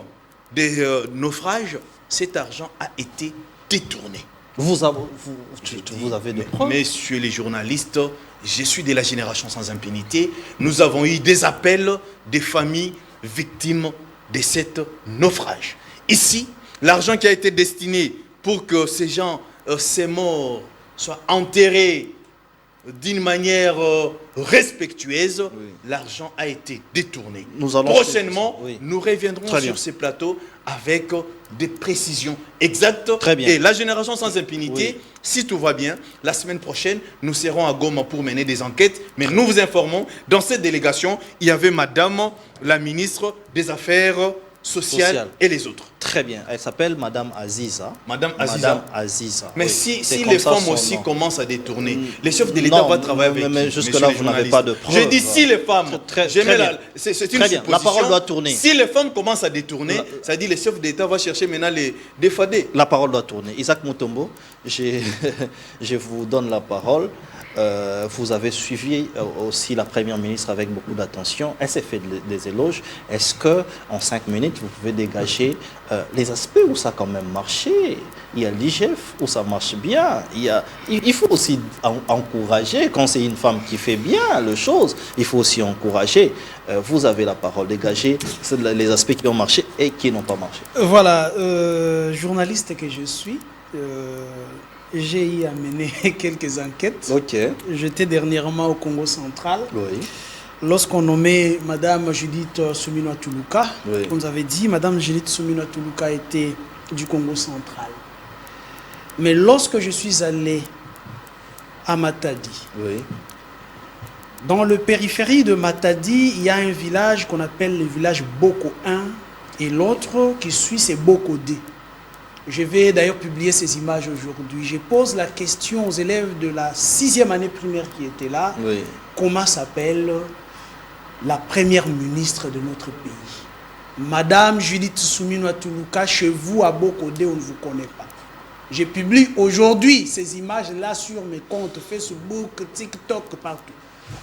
A: des naufrages, cet argent a été détourné.
B: Vous avez des preuves?
A: Messieurs les journalistes, je suis de la génération sans impunité. Nous avons eu des appels des familles victimes de cet naufrage. Ici, l'argent qui a été destiné pour que ces gens, ces morts, soient enterrés d'une manière respectueuse, oui. L'argent a été détourné. Prochainement, oui. Nous reviendrons sur ces plateaux avec des précisions exactes.
B: Très bien.
A: Et la génération sans impunité, oui. Si tout va bien, la semaine prochaine, nous serons à Goma pour mener des enquêtes. Mais nous vous informons, dans cette délégation, il y avait Madame la ministre des Affaires sociales et les autres.
B: Très bien. Elle s'appelle Madame Aziza.
A: Madame
B: Aziza.
A: Mais oui. si les femmes aussi commencent à détourner, les chefs de l'État vont travailler avec
B: mais jusque-là, vous n'avez pas de preuves.
A: Je dis si les femmes...
B: C'est une supposition. La parole doit tourner.
A: Si les femmes commencent à détourner, ça dit les chefs d'État vont chercher maintenant les défadés.
B: La parole doit tourner. Isaac Mutombo, je vous donne la parole. Vous avez suivi aussi la première ministre avec beaucoup d'attention. Elle s'est fait des éloges. Est-ce qu'en 5 minutes, vous pouvez dégager les aspects où ça a quand même marché? Il y a l'IGF où ça marche bien. Il faut aussi encourager. Quand c'est une femme qui fait bien les choses, il faut aussi encourager. Vous avez la parole. Dégager les aspects qui ont marché et qui n'ont pas marché.
C: Voilà, journaliste que je suis. J'ai y amené quelques enquêtes.
B: Okay.
C: J'étais dernièrement au Congo central.
B: Oui.
C: Lorsqu'on nommait Madame Judith Suminwa Tuluka,
B: oui.
C: On nous avait dit Madame Judith Suminwa Tuluka était du Congo central. Mais lorsque je suis allé à Matadi,
B: oui.
C: Dans le périphérie de Matadi, il y a un village qu'on appelle le village Boko 1 et l'autre qui suit c'est Boko 2. Je vais d'ailleurs publier ces images aujourd'hui. Je pose la question aux élèves de la 6e année primaire qui étaient là.
B: Oui.
C: Comment s'appelle la première ministre de notre pays? Madame Judith Suminwa Tuluka, chez vous à Bokode, on ne vous connaît pas. Je publie aujourd'hui ces images-là sur mes comptes Facebook, TikTok, partout.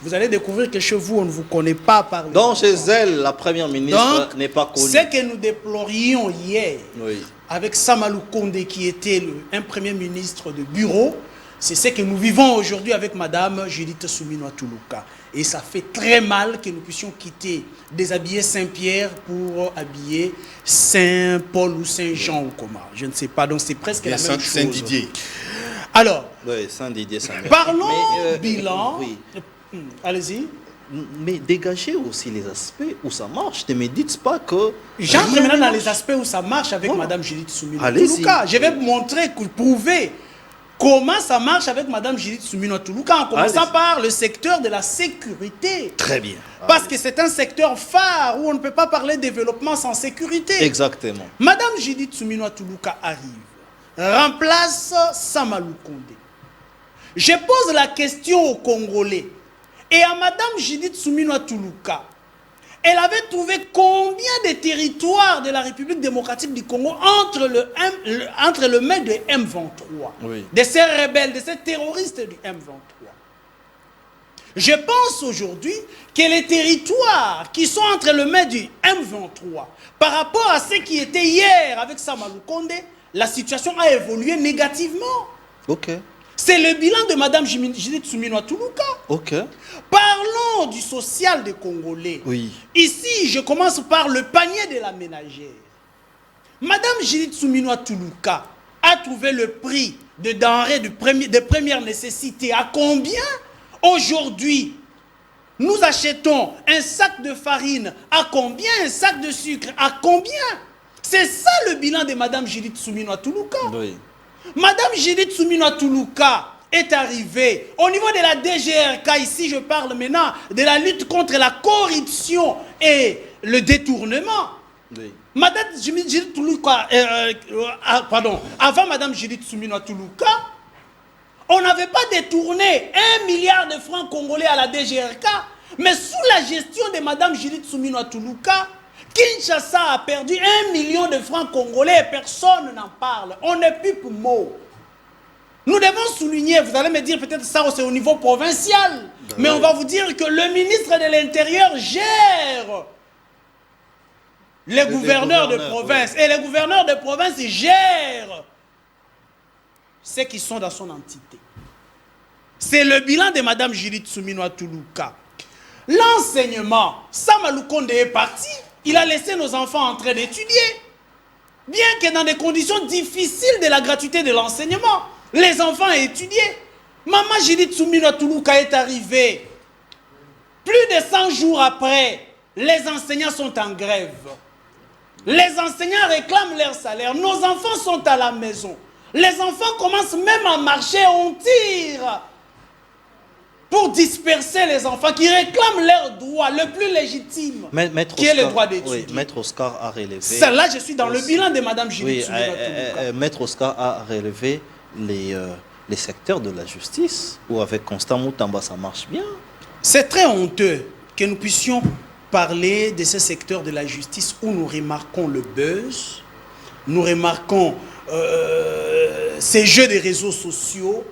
C: Vous allez découvrir que chez vous, on ne vous connaît pas par les
B: Donc, chez elle, la première ministre n'est pas connue.
C: Ce que nous déplorions hier,
B: oui.
C: Avec Samalou Kondé, qui était un premier ministre de bureau, c'est ce que nous vivons aujourd'hui avec Madame Judith Suminwa Tuluka. Et ça fait très mal que nous puissions quitter, déshabiller Saint-Pierre pour habiller Saint-Paul ou Saint-Jean ou comment. Je ne sais pas, donc c'est presque la même chose.
A: Saint-Didier.
C: Alors,
B: oui, Saint-Didier, Saint-Didier.
C: Parlons bilan.
B: Oui.
C: Allez-y.
B: Mais dégagez aussi les aspects où ça marche. Ne me dites pas que...
C: J'entre maintenant dans les aspects où ça marche avec Madame Judith Suminwa Tuluka. Je vais vous montrer, prouver comment ça marche avec Madame Judith Suminwa Tuluka, en commençant par le secteur de la sécurité.
B: Très bien.
C: Parce que c'est un secteur phare où on ne peut pas parler de développement sans sécurité.
B: Exactement.
C: Madame Judith Suminwa Tuluka arrive, remplace Samalou Kondé. Je pose la question aux Congolais. Et à Madame Judith Suminwa Tuluka, elle avait trouvé combien de territoires de la République démocratique du Congo entre le main de M23,
B: oui.
C: De ces rebelles, de ces terroristes du M23. Je pense aujourd'hui que les territoires qui sont entre le main du M23, par rapport à ce qui était hier avec Samalou Kondé, la situation a évolué négativement.
B: Ok.
C: C'est le bilan de Madame Judith Suminwa Tuluka.
B: Ok.
C: Parlons du social des Congolais.
B: Oui.
C: Ici, je commence par le panier de la ménagère. Madame Judith Suminwa Tuluka a trouvé le prix de denrées de première nécessité. À combien? Aujourd'hui, nous achetons un sac de farine. À combien? Un sac de sucre. À combien? C'est ça le bilan de Madame Judith Suminwa Tuluka.
B: Oui.
C: Madame Judith Suminwa Tuluka est arrivée au niveau de la DGRK. Ici, je parle maintenant de la lutte contre la corruption et le détournement.
B: Oui.
C: Madame Judith Tuluka, avant Madame Judith Suminwa Tuluka, on n'avait pas détourné 1 milliard de francs congolais à la DGRK, mais sous la gestion de Madame Judith Suminwa Tuluka, Kinshasa a perdu 1 million de francs congolais et personne n'en parle. On n'est plus pour mots. Nous devons souligner, vous allez me dire peut-être ça c'est au niveau provincial, mais on va vous dire que le ministre de l'Intérieur gère les gouverneurs de province.
B: Oui.
C: Et les gouverneurs de province gèrent ceux qui sont dans son entité. C'est le bilan de Mme Judith Suminwa Tuluka. L'enseignement, Sama Lukonde est parti. Il a laissé nos enfants en train d'étudier. Bien que dans des conditions difficiles de la gratuité de l'enseignement, les enfants étudiaient. Maman Judith Suminwa Tuluka est arrivée. Plus de 100 jours après, les enseignants sont en grève. Les enseignants réclament leur salaire. Nos enfants sont à la maison. Les enfants commencent même à marcher, on tire pour disperser les enfants qui réclament leur droit le plus légitime, qui est le droit d'étudier.
B: Oui, Maître Oscar a relevé...
C: Celle-là, je suis dans le bilan de Mme Judith Suminwa Tuluka.
B: Maître Oscar a relevé les secteurs de la justice, où avec Constant Moutamba, ça marche bien.
C: C'est très honteux que nous puissions parler de ce secteur de la justice où nous remarquons le buzz, nous remarquons ces jeux des réseaux sociaux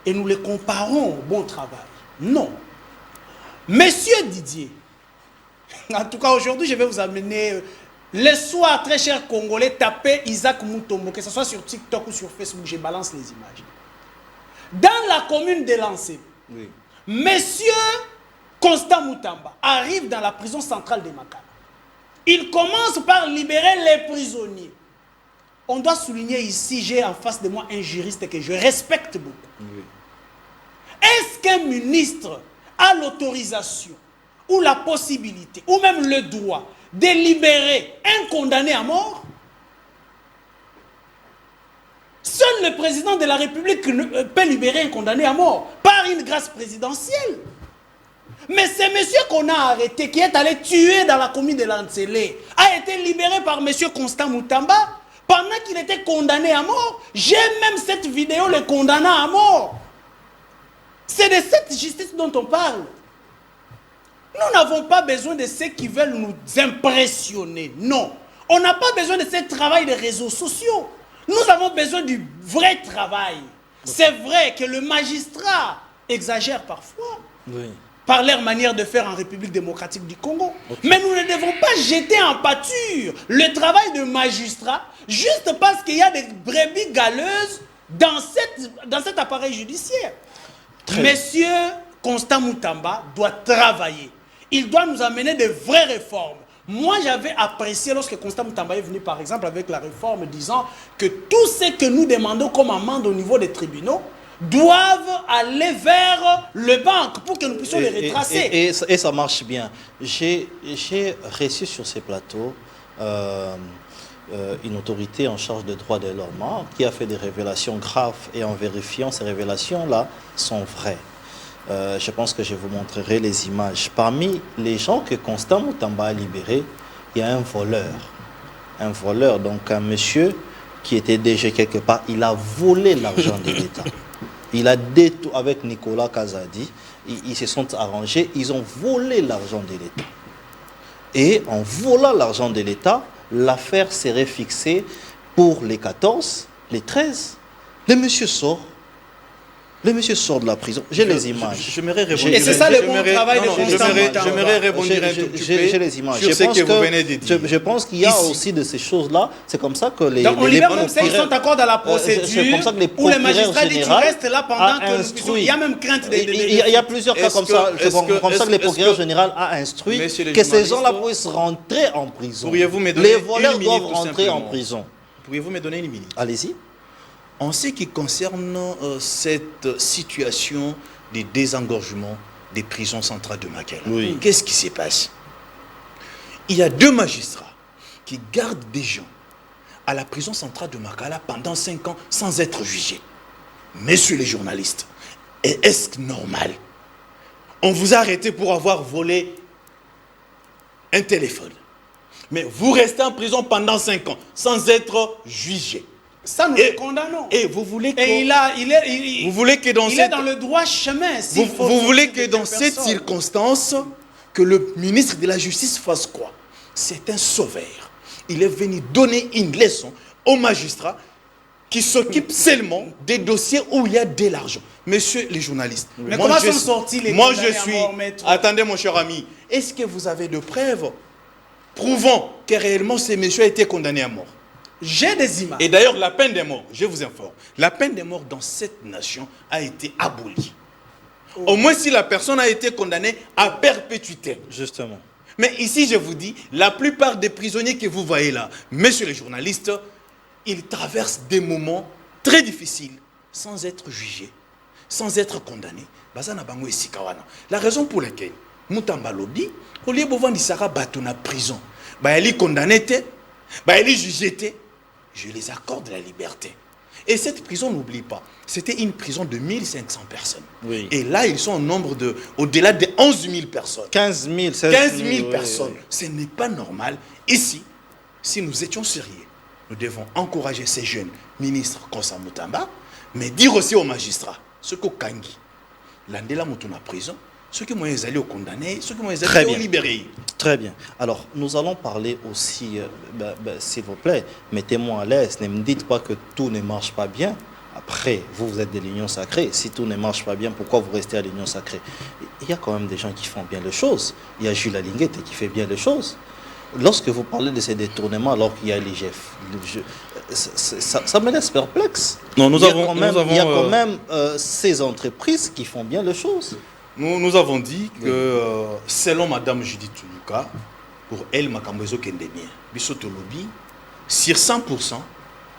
C: et nous les comparons au bon travail. Non. Monsieur Didier, en tout cas aujourd'hui je vais vous amener le soir, très chers Congolais, tapez Isaac Mutombo, que ce soit sur TikTok ou sur Facebook, je balance les images. Dans la commune de Lancé, oui. Monsieur Constant Moutamba arrive dans la prison centrale de Makala. Il commence par libérer les prisonniers. On doit souligner ici, j'ai en face de moi un juriste que je respecte beaucoup. Oui. Est-ce qu'un ministre a l'autorisation ou la possibilité ou même le droit de libérer un condamné à mort? Seul le président de la République peut libérer un condamné à mort par une grâce présidentielle. Mais ce monsieur qu'on a arrêté, qui est allé tuer dans la commune de Lancelé, a été libéré par monsieur Constant Moutamba pendant qu'il était condamné à mort. J'ai même cette vidéo le condamnant à mort. C'est de cette justice dont on parle. Nous n'avons pas besoin de ceux qui veulent nous impressionner. Non. On n'a pas besoin de ce travail des réseaux sociaux. Nous avons besoin du vrai travail. C'est vrai que le magistrat exagère parfois. Oui. Par leur manière de faire en République démocratique du Congo. Okay. Mais nous ne devons pas jeter en pâture le travail de magistrat juste parce qu'il y a des brebis galeuses dans cet appareil judiciaire. Monsieur Constant Moutamba doit travailler. Il doit nous amener de vraies réformes. Moi, j'avais apprécié lorsque Constant Moutamba est venu, par exemple, avec la réforme disant que tout ce que nous demandons comme amende au niveau des tribunaux doivent aller vers le banque pour que nous puissions les retracer.
B: Et ça marche bien. J'ai reçu sur ces plateaux une autorité en charge des droits de l'homme qui a fait des révélations graves et en vérifiant ces révélations-là sont vraies. Je pense que je vous montrerai les images. Parmi les gens que Constant Moutamba a libérés, il y a un voleur. Un voleur, donc un monsieur qui était déjà quelque part, il a volé l'argent de l'État. Il a détourné avec Nicolas Kazadi, ils se sont arrangés, ils ont volé l'argent de l'État. Et en volant l'argent de l'État, l'affaire serait fixée pour les 14, les 13. Le monsieur sort. Le monsieur sort de la prison. J'ai les images.
A: J'aimerais répondre.
C: Et c'est ça le bon travail de Constant Moutamba.
A: J'aimerais répondre un tout petit peu.
B: J'ai les images.
A: Sur ce que vous venez de dire.
B: Je pense qu'il y a aussi de ces choses-là. C'est comme ça que les...
C: Donc on libère même ceux qui sont encore dans la procédure.
B: C'est comme ça que les
C: où les magistrats disent tu
B: général
C: restes là pendant que nous puissions... Il y a même crainte de...
B: Il y a plusieurs cas comme ça. C'est comme ça que le procureur général a instruit que ces gens-là puissent rentrer en prison. Les voleurs doivent rentrer en prison.
A: Pourriez-vous me donner une minute?
B: Allez-y.
A: En ce qui concerne cette situation de désengorgement des prisons centrales de Makala, oui. Qu'est-ce qui se passe? Il y a 2 magistrats qui gardent des gens à la prison centrale de Makala pendant 5 ans sans être jugés. Messieurs les journalistes, est-ce normal? On vous a arrêté pour avoir volé un téléphone. Mais vous restez en prison pendant 5 ans sans être jugé.
C: Ça, nous le condamnons.
A: Et vous voulez que...
C: Et
A: vous voulez que dans
C: il est dans le droit chemin.
A: Vous voulez que dans cette circonstance, que le ministre de la Justice fasse quoi? C'est un sauveur. Il est venu donner une leçon aux magistrats qui s'occupent seulement des dossiers où il y a de l'argent. Messieurs les journalistes,
C: mais comment sont sortis les
A: moi je suis... Attendez mon cher ami, est-ce que vous avez de preuves prouvant que réellement ce monsieur a été condamné à mort.
C: J'ai des images.
A: Et d'ailleurs, la peine de mort, je vous informe, la peine de mort dans cette nation a été abolie. Au moins si la personne a été condamnée à perpétuité.
B: Justement.
A: Mais ici, je vous dis, la plupart des prisonniers que vous voyez là, messieurs les journalistes, ils traversent des moments très difficiles sans être jugés, sans être condamnés. La raison pour laquelle Moutamba Lobi, au lieu de voir Sara Batona prison, elle est condamnée, elle est jugée, je les accorde la liberté. Et cette prison, n'oublie pas, c'était une prison de 1500 personnes.
B: Oui.
A: Et là, ils sont au nombre de, au-delà de 11 000 personnes.
B: 15 000,
A: 15 000 personnes. Oui. Ce n'est pas normal. Ici, si nous étions sérieux, nous devons encourager ces jeunes ministres comme ça Moutamba, mais dire aussi aux magistrats, ce qu'au Kangi, l'andela Moutona prison, ceux qui m'ont allé au condamné, ceux qui m'ont allé au libéré.
B: Très bien. Alors, nous allons parler aussi, s'il vous plaît, mettez-moi à l'aise, ne me dites pas que tout ne marche pas bien. Après, vous êtes de l'Union sacrée. Si tout ne marche pas bien, pourquoi vous restez à l'Union sacrée? Il y a quand même des gens qui font bien les choses. Il y a Jules Alinguette qui fait bien les choses. Lorsque vous parlez de ces détournements alors qu'il y a l'IGF, ça me laisse perplexe.
A: Non,
B: il y a quand même ces entreprises qui font bien les choses.
A: Nous avons dit que selon Madame Judith Tuluka, pour elle, Makambezo Kendemien, Bissotolobi, sur 100%,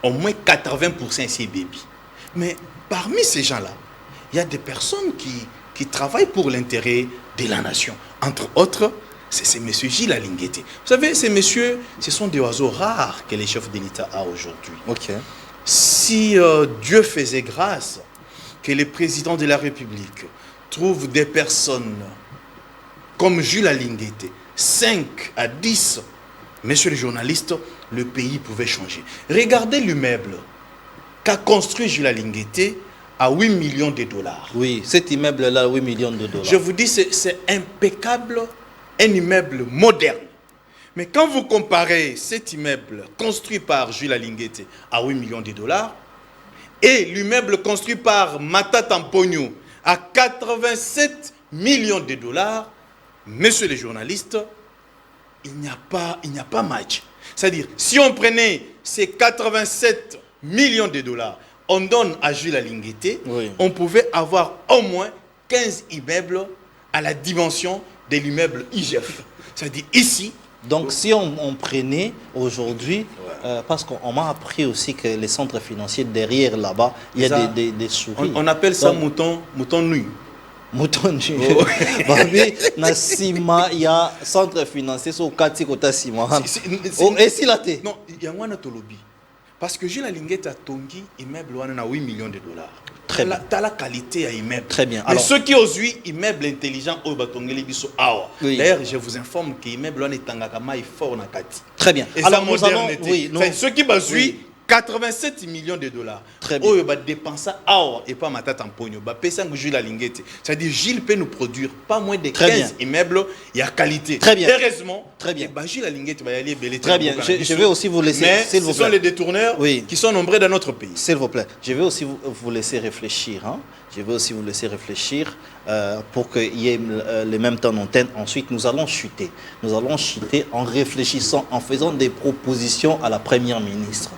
A: au moins 80% c'est baby. Mais parmi ces gens-là, il y a des personnes qui travaillent pour l'intérêt de la nation. Entre autres, c'est M. Gilles Alinguette. Vous savez, ces messieurs, ce sont des oiseaux rares que les chefs de l'État a aujourd'hui.
B: Okay.
A: Si Dieu faisait grâce que les présidents de la République trouvent des personnes comme Jules Alinguette, 5 à 10, messieurs les journalistes, le pays pouvait changer. Regardez l'immeuble qu'a construit Jules Alinguette à 8 millions de dollars.
B: Oui, cet immeuble-là, 8 millions de dollars.
A: Je vous dis, c'est impeccable, un immeuble moderne. Mais quand vous comparez cet immeuble construit par Jules Alinguette à 8 millions de dollars et l'immeuble construit par Mata Tampogno à 87 millions de dollars, messieurs les journalistes, il n'y a pas match. C'est-à-dire, si on prenait ces 87 millions de dollars, on donne à Jules Alinguette, oui, on pouvait avoir au moins 15 immeubles à la dimension de l'immeuble IGF. C'est-à-dire ici.
B: Donc si on prenait aujourd'hui, parce qu'on m'a appris aussi que les centres financiers derrière là-bas, il y a des souris.
A: On appelle ça mouton nuit.
B: Mouton nuit. Babi, Nassima, il y a centre financier sur Kati Kota Sima. Et si la té?
A: Non, il y a un tolobi. Parce que Jules Alinguette a tongi immeuble à 8 millions de dollars.
B: Très bien.
A: Tu as la qualité à immeuble.
B: Très bien.
A: Mais alors, ceux qui osent immeuble intelligent au batongeli biso awa.
B: Oui.
A: D'ailleurs, je vous informe que immeuble est tangakama est fort na kati.
B: Très bien.
A: Et alors, sa modernité. Ceux qui basent 87 millions de dollars.
B: Très bien.
A: Oyo ba dépenser awa et pas Mata Tampogno. Ba pesa Jules Alinguette. C'est-à-dire Gilles peut nous produire pas moins de 15 immeubles et à qualité.
B: Très bien.
A: Heureusement.
B: Très bien.
A: Ba Gilles Alinguette va y aller belé.
B: Très bien. Je vais aussi vous laisser.
A: Mais ce sont les détourneurs qui sont nombreux dans notre pays.
B: S'il vous plaît. Je vais aussi vous laisser réfléchir. Hein. Je vais aussi vous laisser réfléchir pour qu'il y ait le même temps d'antenne. Ensuite, nous allons chuter. Nous allons chuter en réfléchissant, en faisant des propositions à la Première ministre.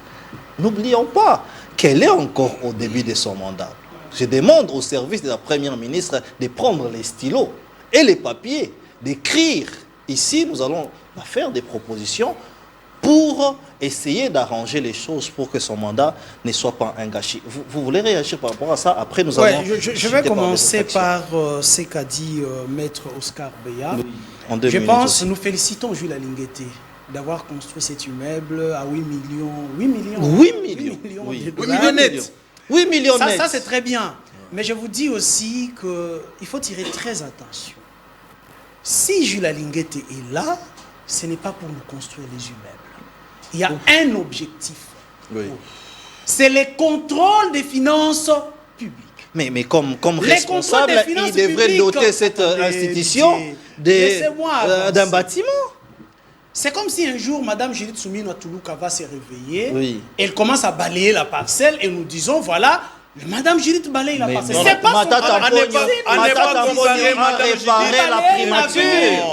B: N'oublions pas qu'elle est encore au début de son mandat. Je demande au service de la Première ministre de prendre les stylos et les papiers, d'écrire. Ici, nous allons faire des propositions pour essayer d'arranger les choses pour que son mandat ne soit pas un gâchis. Vous voulez réagir par rapport à ça? Après, nous allons...
C: Je vais commencer par ce qu'a dit Maître Oscar Beya.
B: Oui,
C: je pense que nous félicitons Jules Alinguette d'avoir construit cet immeuble à 8 millions. 8 millions
B: oui.
C: de dollars.
A: 8 millions nets.
B: 8 millions nets.
C: Ça c'est très bien. Mais je vous dis aussi qu'il faut tirer très attention. Si Jules Alinguette est là, ce n'est pas pour nous construire les immeubles. Il y a un objectif.
B: Oui.
C: C'est le contrôle des finances publiques.
B: Mais comme responsable, il devrait doter cette institution d'un bâtiment.
C: C'est comme si un jour, Madame Judith Soumino Tuluka va se réveiller,
B: oui,
C: elle commence à balayer la parcelle et nous disons, voilà, Madame Judith Balé, il a passé.
B: non,
C: C'est pas son
B: Mata
C: travail.
B: Tamponio a réparé la primature.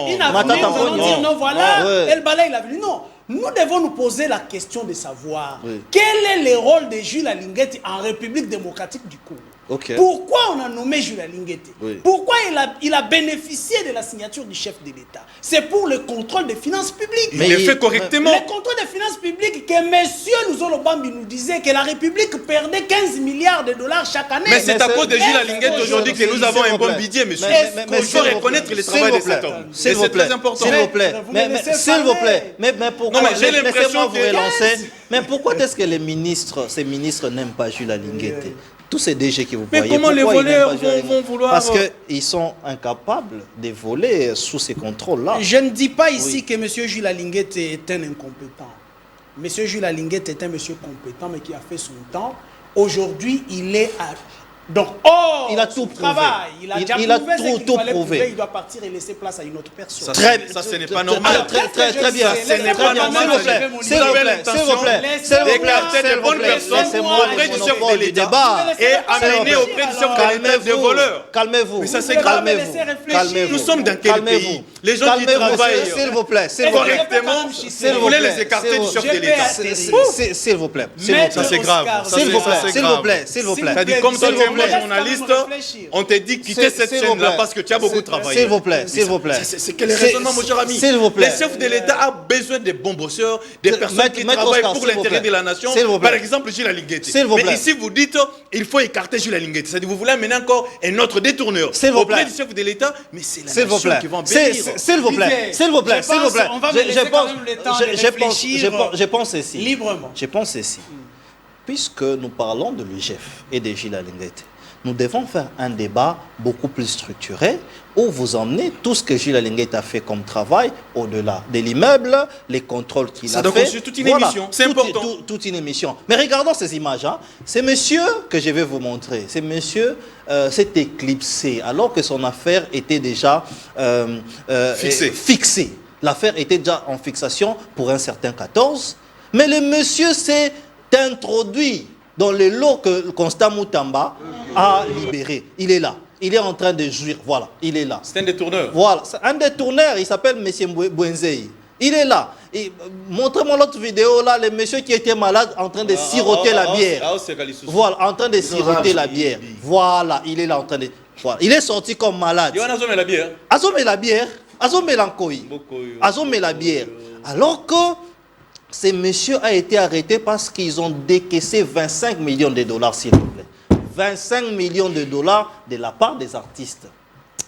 C: Il n'a
B: Mata
C: pas
B: Tamponio.
C: dire non, voilà,
B: Ouais.
C: El Balé, il a vu. Non, nous devons nous poser la question de savoir
B: Oui.
C: quel est le rôle de Jules Alinguetti en République démocratique du Congo.
B: Ok.
C: Pourquoi on a nommé Jules Alinguetti?
B: Oui.
C: Pourquoi il a bénéficié de la signature du chef de l'État? C'est pour le contrôle des finances publiques.
A: Mais il le fait correctement.
C: Le contrôle des finances publiques, que monsieur Luzolo Bambi nous disait que la République perdait 15 milliards de dollars chaque année.
A: Mais c'est à cause de Gilles
C: Est-ce
A: Alinguetti aujourd'hui que nous
B: s'il
A: avons
B: vous
A: un bon
B: plaît.
A: budget, monsieur.
B: Mais
A: Il faut reconnaître le travail de cet homme. Et
B: S'il vous
A: c'est
B: plaît,
A: très important.
B: s'il vous plaît,
C: Vous me laissez
B: s'il vous
C: parler.
B: plaît, mais pourquoi,
A: Non, mais j'ai l'impression
B: laissez-moi vous
A: que-
B: relancer, mais pourquoi est-ce que les ministres, ces ministres n'aiment pas Jules Alinguetti? Tous ces DG que vous
A: Mais
B: voyez,
A: comment les
B: pourquoi ils n'aiment
A: voleurs
B: pas Jules Alinguetti?
A: vont vouloir-
B: Parce qu'ils sont incapables de voler sous ces contrôles-là.
C: Je ne dis pas ici
B: Oui.
C: que M. Jules Alinguetti est un incompétent. M. Jules Alinguetti est un monsieur compétent, mais qui a fait son temps. Aujourd'hui, il est à... Donc,
B: Il a tout
C: son
B: prouvé.
C: travail, il a déjà
B: Il a
C: prouvé ce qu'il
B: tout
C: fallait
B: prouvé.
C: prouver. Il doit partir et laisser place à une autre personne.
A: Ça, ce n'est pas normal.
B: Très bien.
A: Ce n'est pas normal.
B: S'il vous plaît, s'il vous plaît, s'il vous plaît,
A: D'écarter de bonnes personnes
B: laissez-moi
A: auprès
B: le
A: du chef de
B: monopole du
A: l'État
B: débat.
A: et amener auprès du chef de l'État des voleurs.
B: Calmez-vous.
A: Mais ça, c'est
C: grave.
B: Calmez-vous.
C: Calmez-vous.
A: Nous sommes dans quel
B: Calmez-vous.
A: pays? Les gens qui travaillent
B: s'il vous plaît, s'il vous plaît.
A: correctement,
B: S'il
A: vous
B: vous
A: voulez
B: plaît,
A: les écarter
B: s'il
A: du
B: vous-
A: chef de
C: Je vais
A: l'État.
C: atterrir.
B: S'il vous plaît, s'il vous
C: Maître
B: plaît.
A: Ça, c'est grave.
C: Oscar,
A: Ça,
B: S'il vous plaît,
A: c'est
B: s'il
A: grave.
B: vous plaît, s'il vous plaît.
A: C'est-à-dire, comme toi,
B: S'il
A: tu es
B: vous
A: un
B: plaît.
A: bon journaliste, on te dit quitter cette
B: S'il vous
A: chaîne-là
B: plaît.
A: parce que tu as beaucoup travaillé.
B: S'il vous plaît, s'il vous plaît.
A: C'est quel est le raisonnement, mon cher ami?
B: S'il vous plaît.
A: Le chef de l'État a besoin de bons bosseurs, des personnes
B: Maître-
A: qui
B: Maître
A: travaillent
B: Oscar,
A: pour
B: s'il vous
A: l'intérêt
B: plaît.
A: de la nation.
B: S'il vous plaît.
A: Par exemple, Gilles Alinguetti.
B: S'il vous plaît.
A: Mais ici, vous dites il faut écarter Gilles Alinguetti. C'est-à-dire vous voulez amener encore un autre détourneur
B: S'il vous
A: auprès
B: plaît.
A: du chef de l'État, mais c'est la
B: S'il vous
A: nation
B: plaît.
A: qui va en bénir.
B: S'il vous plaît. S'il vous plaît.
C: Je
B: S'il vous
C: pense-
B: plaît.
C: on va me laisser quand même le temps de réfléchir
B: Je pense ici.
C: librement.
B: Je pense ici. Puisque nous parlons de l'UGF et de Gilles Alinguetti, nous devons faire un débat beaucoup plus structuré où vous emmenez tout ce que Gilles Alinguetti a fait comme travail au-delà de l'immeuble, les contrôles qu'il
A: Ça
B: a
A: doit
B: fait.
A: constituer toute une émission. C'est important.
B: Toute une émission. Mais regardons ces images. Hein. C'est monsieur que je vais vous montrer. C'est monsieur s'est éclipsé alors que son affaire était déjà fixée. L'affaire était déjà en fixation pour un certain 14. Mais le monsieur s'est introduit dans le lot que Constant Moutamba a libéré. Il est là. Il est en train de jouir. Voilà, il est là.
A: C'est un détourneur.
B: Voilà, c'est un détourneur, il s'appelle M. Bouenzei. Il est là. Montrez-moi l'autre vidéo là, le monsieur qui était malade en train de siroter la bière. Voilà, en train de siroter la bière. Voilà, il est là en train de... Voilà. Il est sorti comme malade.
A: Il y en a la bière.
B: Azome la bière, azome l'ankoï, azome la bière. Alors que ce monsieur a été arrêté parce qu'ils ont décaissé 25 millions de dollars, s'il vous plaît. 25 millions de dollars de la part des artistes.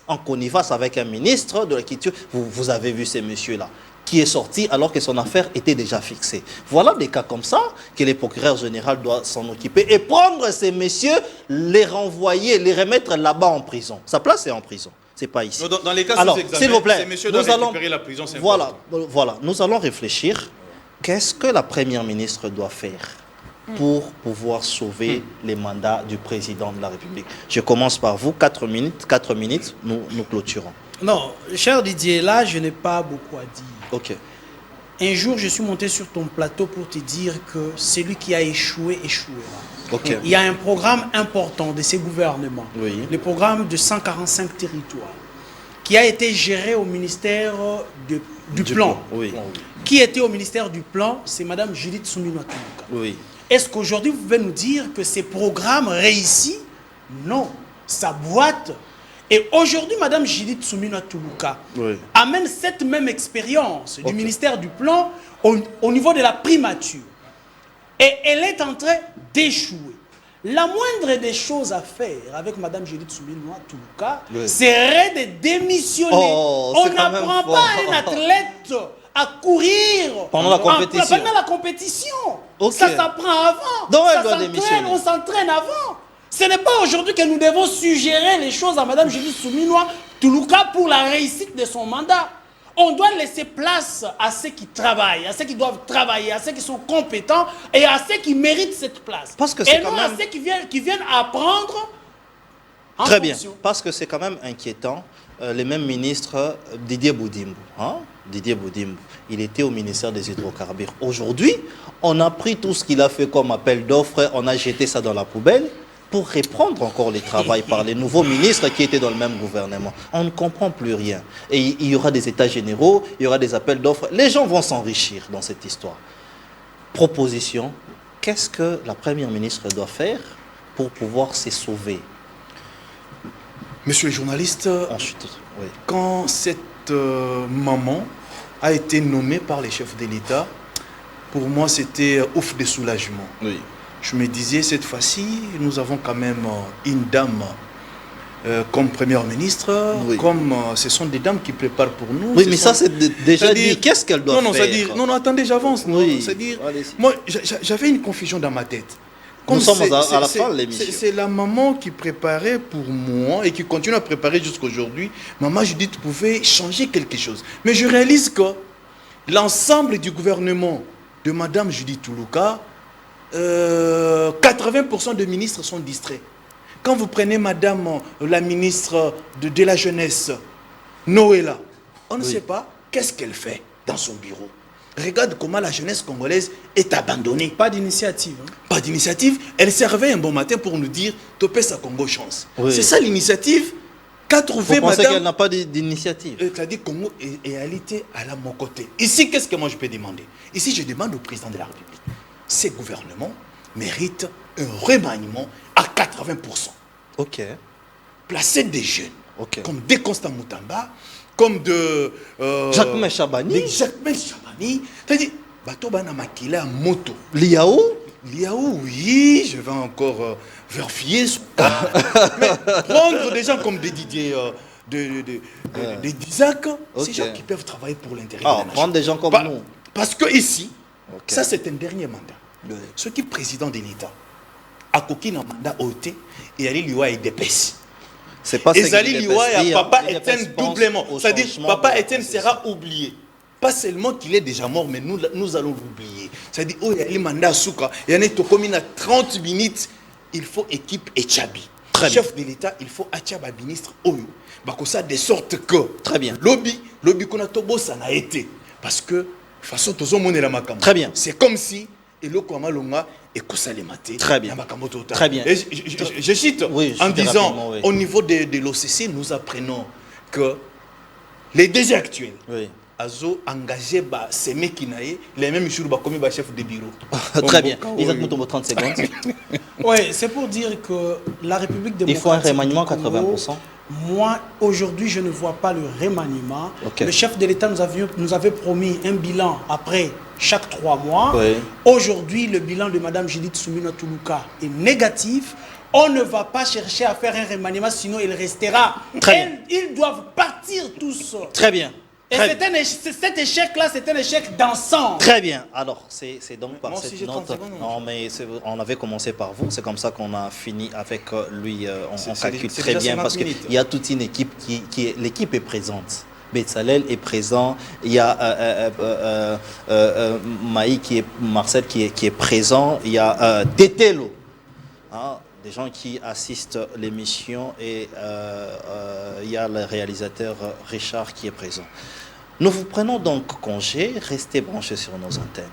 B: En connivence avec un ministre de la Culture, vous avez vu ce monsieur-là, qui est sorti alors que son affaire était déjà fixée. Voilà des cas comme ça que le procureur général doit s'en occuper et prendre ces messieurs, les renvoyer, les remettre là-bas en prison. Sa place est en prison. C'est pas ici.
A: Dans les cas
B: alors,
A: sous examen,
B: s'il vous plaît,
A: ces messieurs doivent récupérer la prison.
B: Voilà, nous allons réfléchir. Qu'est-ce que la première ministre doit faire pour pouvoir sauver les mandats du président de la République? Je commence par vous, 4 minutes, nous clôturons.
C: Non, cher Didier, là, je n'ai pas beaucoup à dire.
B: Ok.
C: Un jour, je suis monté sur ton plateau pour te dire que celui qui a échoué, échouera.
B: Ok.
C: Il y a un programme important de ces gouvernements,
B: Oui.
C: le programme de 145 territoires, qui a été géré au ministère du Plan.
B: Oui.
C: Qui était au ministère du Plan? C'est Mme Judith Suminwa Tuluka.
B: Oui.
C: Est-ce qu'aujourd'hui, vous pouvez nous dire que ces programmes réussis? Non, ça boite. Et aujourd'hui, Mme Judith Suminwa Tuluka amène cette même expérience du ministère du Plan au niveau de la primature. Et elle est en train d'échouer. La moindre des choses à faire avec Mme Judith Suminwa Tuluka serait de démissionner.
B: Oh,
C: on
B: c'est quand même
C: n'apprend
B: fort.
C: pas un athlète à courir
B: Pendant la compétition.
C: Pendant la compétition.
B: Ok.
C: Ça s'apprend avant.
B: Donc elle
C: Ça
B: doit
C: s'entraîne,
B: démissionner.
C: on s'entraîne avant. Ce n'est pas aujourd'hui que nous devons suggérer les choses à Mme Judith Suminwa Tuluka pour la réussite de son mandat. On doit laisser place à ceux qui travaillent, à ceux qui doivent travailler, à ceux qui sont compétents et à ceux qui méritent cette place.
B: Parce que c'est
C: et non
B: quand même...
C: à ceux qui viennent apprendre en
B: Très bien,
C: fonction.
B: parce que c'est quand même inquiétant. Le même ministre, Didier Boudimbo, Didier Boudimbo, il était au ministère des Hydrocarbures. Aujourd'hui, on a pris tout ce qu'il a fait comme appel d'offres, on a jeté ça dans la poubelle. pour reprendre encore le travail par les nouveaux ministres qui étaient dans le même gouvernement. On ne comprend plus rien. Et il y aura des états généraux, il y aura des appels d'offres. Les gens vont s'enrichir dans cette histoire. Proposition, qu'est-ce que la première ministre doit faire pour pouvoir se sauver?
A: Monsieur le journaliste,
B: Ensuite, oui.
A: quand cette maman a été nommée par les chefs de l'État, pour moi c'était ouf de soulagement.
B: Oui.
A: Je me disais, cette fois-ci, nous avons quand même une dame comme première ministre,
B: Oui.
A: comme ce sont des dames qui préparent pour nous.
B: Oui,
A: ce
B: mais
A: sont-
B: ça, c'est déjà
A: c'est-à-dire-
B: dit. Qu'est-ce qu'elle doit
A: non,
B: faire?
A: non, attendez, j'avance. non.
B: Oui.
A: C'est-à-dire,
B: Allez-y.
A: moi, j'avais une confusion dans ma tête.
B: Nous sommes
A: c'est-
B: à la
A: c'est-
B: fin de l'émission.
A: C'est la maman qui préparait pour moi et qui continue à préparer jusqu'aujourd'hui. Maman Judith pouvait changer quelque chose. Mais je réalise que l'ensemble du gouvernement de Madame Judith Toulouka, 80% de ministres sont distraits. Quand vous prenez Madame la ministre de la Jeunesse, Noëlla, on ne
B: Oui.
A: sait pas qu'est-ce qu'elle fait dans son bureau. Regarde comment la jeunesse congolaise est abandonnée.
C: Pas d'initiative. Hein.
A: Pas d'initiative. Elle se réveille un bon matin pour nous dire Topé sa Congo chance.
B: Oui.
A: C'est ça l'initiative qu'a trouvé
B: Vous pensez qu'elle
A: Madame.
B: n'a pas d'initiative?
A: C'est-à-dire Congo et réalité à la mon côté. Ici, qu'est-ce que moi je peux demander? Ici, je demande au président de la République. Ces gouvernements méritent un remaniement à 80%.
B: Ok.
A: Placer des jeunes
B: Ok.
A: comme des Constant Moutamba, comme de
B: Jacques Chabani.
A: des Jacques Chabani. C'est-à-dire, bateau bana makila moto.
B: Liao.
A: Liao, oui, je vais encore vérifier son cas. Mais prendre des gens comme des Didier, des Isaac,
B: Ok.
A: ces gens qui peuvent travailler pour l'intérêt
B: Ah,
A: de la nation.
B: prendre des gens comme
A: Pa-
B: nous.
A: Parce que ici,
B: Ok.
A: ça c'est un dernier mandat.
B: Oui.
A: Ce qui est président de l'État, a coquille un mandat ôté, et Ali Liwa est d'épaisse.
B: C'est pas
A: Et
B: ce
A: Zali
B: qu'il
A: Liwa
B: dit,
A: et Papa
B: il
A: Etienne
B: pense
A: doublement.
B: au
A: C'est-à-dire,
B: changement
A: Papa
B: de la
A: Etienne
B: constitution.
A: sera oublié. Pas seulement qu'il est déjà mort, mais nous allons l'oublier. C'est-à-dire, oh, il y a les mandats à Souka, il y en a qui à 30 minutes, il faut équipe et Tchabi.
B: Très
A: Chef de l'État, il faut Achaba ministre Oyo. Ça de sorte que.
B: Très bien.
A: Lobby qu'on a tobo, ça n'a été. Parce que, de toute façon, tout le monde est la makamo.
B: Très bien.
A: C'est comme si, et le Kwamalonga, et Kosalemate.
B: Très bien. Très bien.
A: Et je cite
B: Oui, je
A: en
B: cite
A: disant,
B: rapidement, oui.
A: au niveau de l'OCC, nous apprenons que les DG actuels,
B: Oui.
A: Azo engagé Semé Kinaye, les mêmes jours commis chef de bureau.
B: Très bien.
A: Bon,
B: Isaac
A: oui.
B: Mutombo, 30 secondes.
C: Oui, c'est pour dire que la République démocratique
B: Il faut un remaniement
C: du Congo,
B: 80%.
C: Moi, aujourd'hui, je ne vois pas le remaniement.
B: Ok.
C: Le chef de l'État nous avait promis un bilan après chaque 3 mois.
B: Oui.
C: Aujourd'hui, le bilan de Mme Judith Soumina Toulouka est négatif. On ne va pas chercher à faire un remaniement, sinon il restera.
B: Très bien.
C: Ils doivent partir tous.
B: Très bien.
C: Et
B: Très,
C: cet échec-là, c'est un échec d'ensemble.
B: très bien. Alors, c'est donc par
A: Moi
B: cette
A: aussi, j'ai 30
B: note.
A: secondes.
B: Non, mais on avait commencé par vous. C'est comme ça qu'on a fini avec lui. On
A: C'est
B: calcule
A: c'est
B: très
A: déjà
B: bien
A: 50
B: parce
A: minutes.
B: qu'il y a toute une équipe qui est. L'équipe est présente. Betsalel est présent. Il y a Marcel qui est présent. Il y a Tetelo. Hein, des gens qui assistent l'émission et il y a le réalisateur Richard qui est présent. Nous vous prenons donc congé, restez branchés sur nos antennes.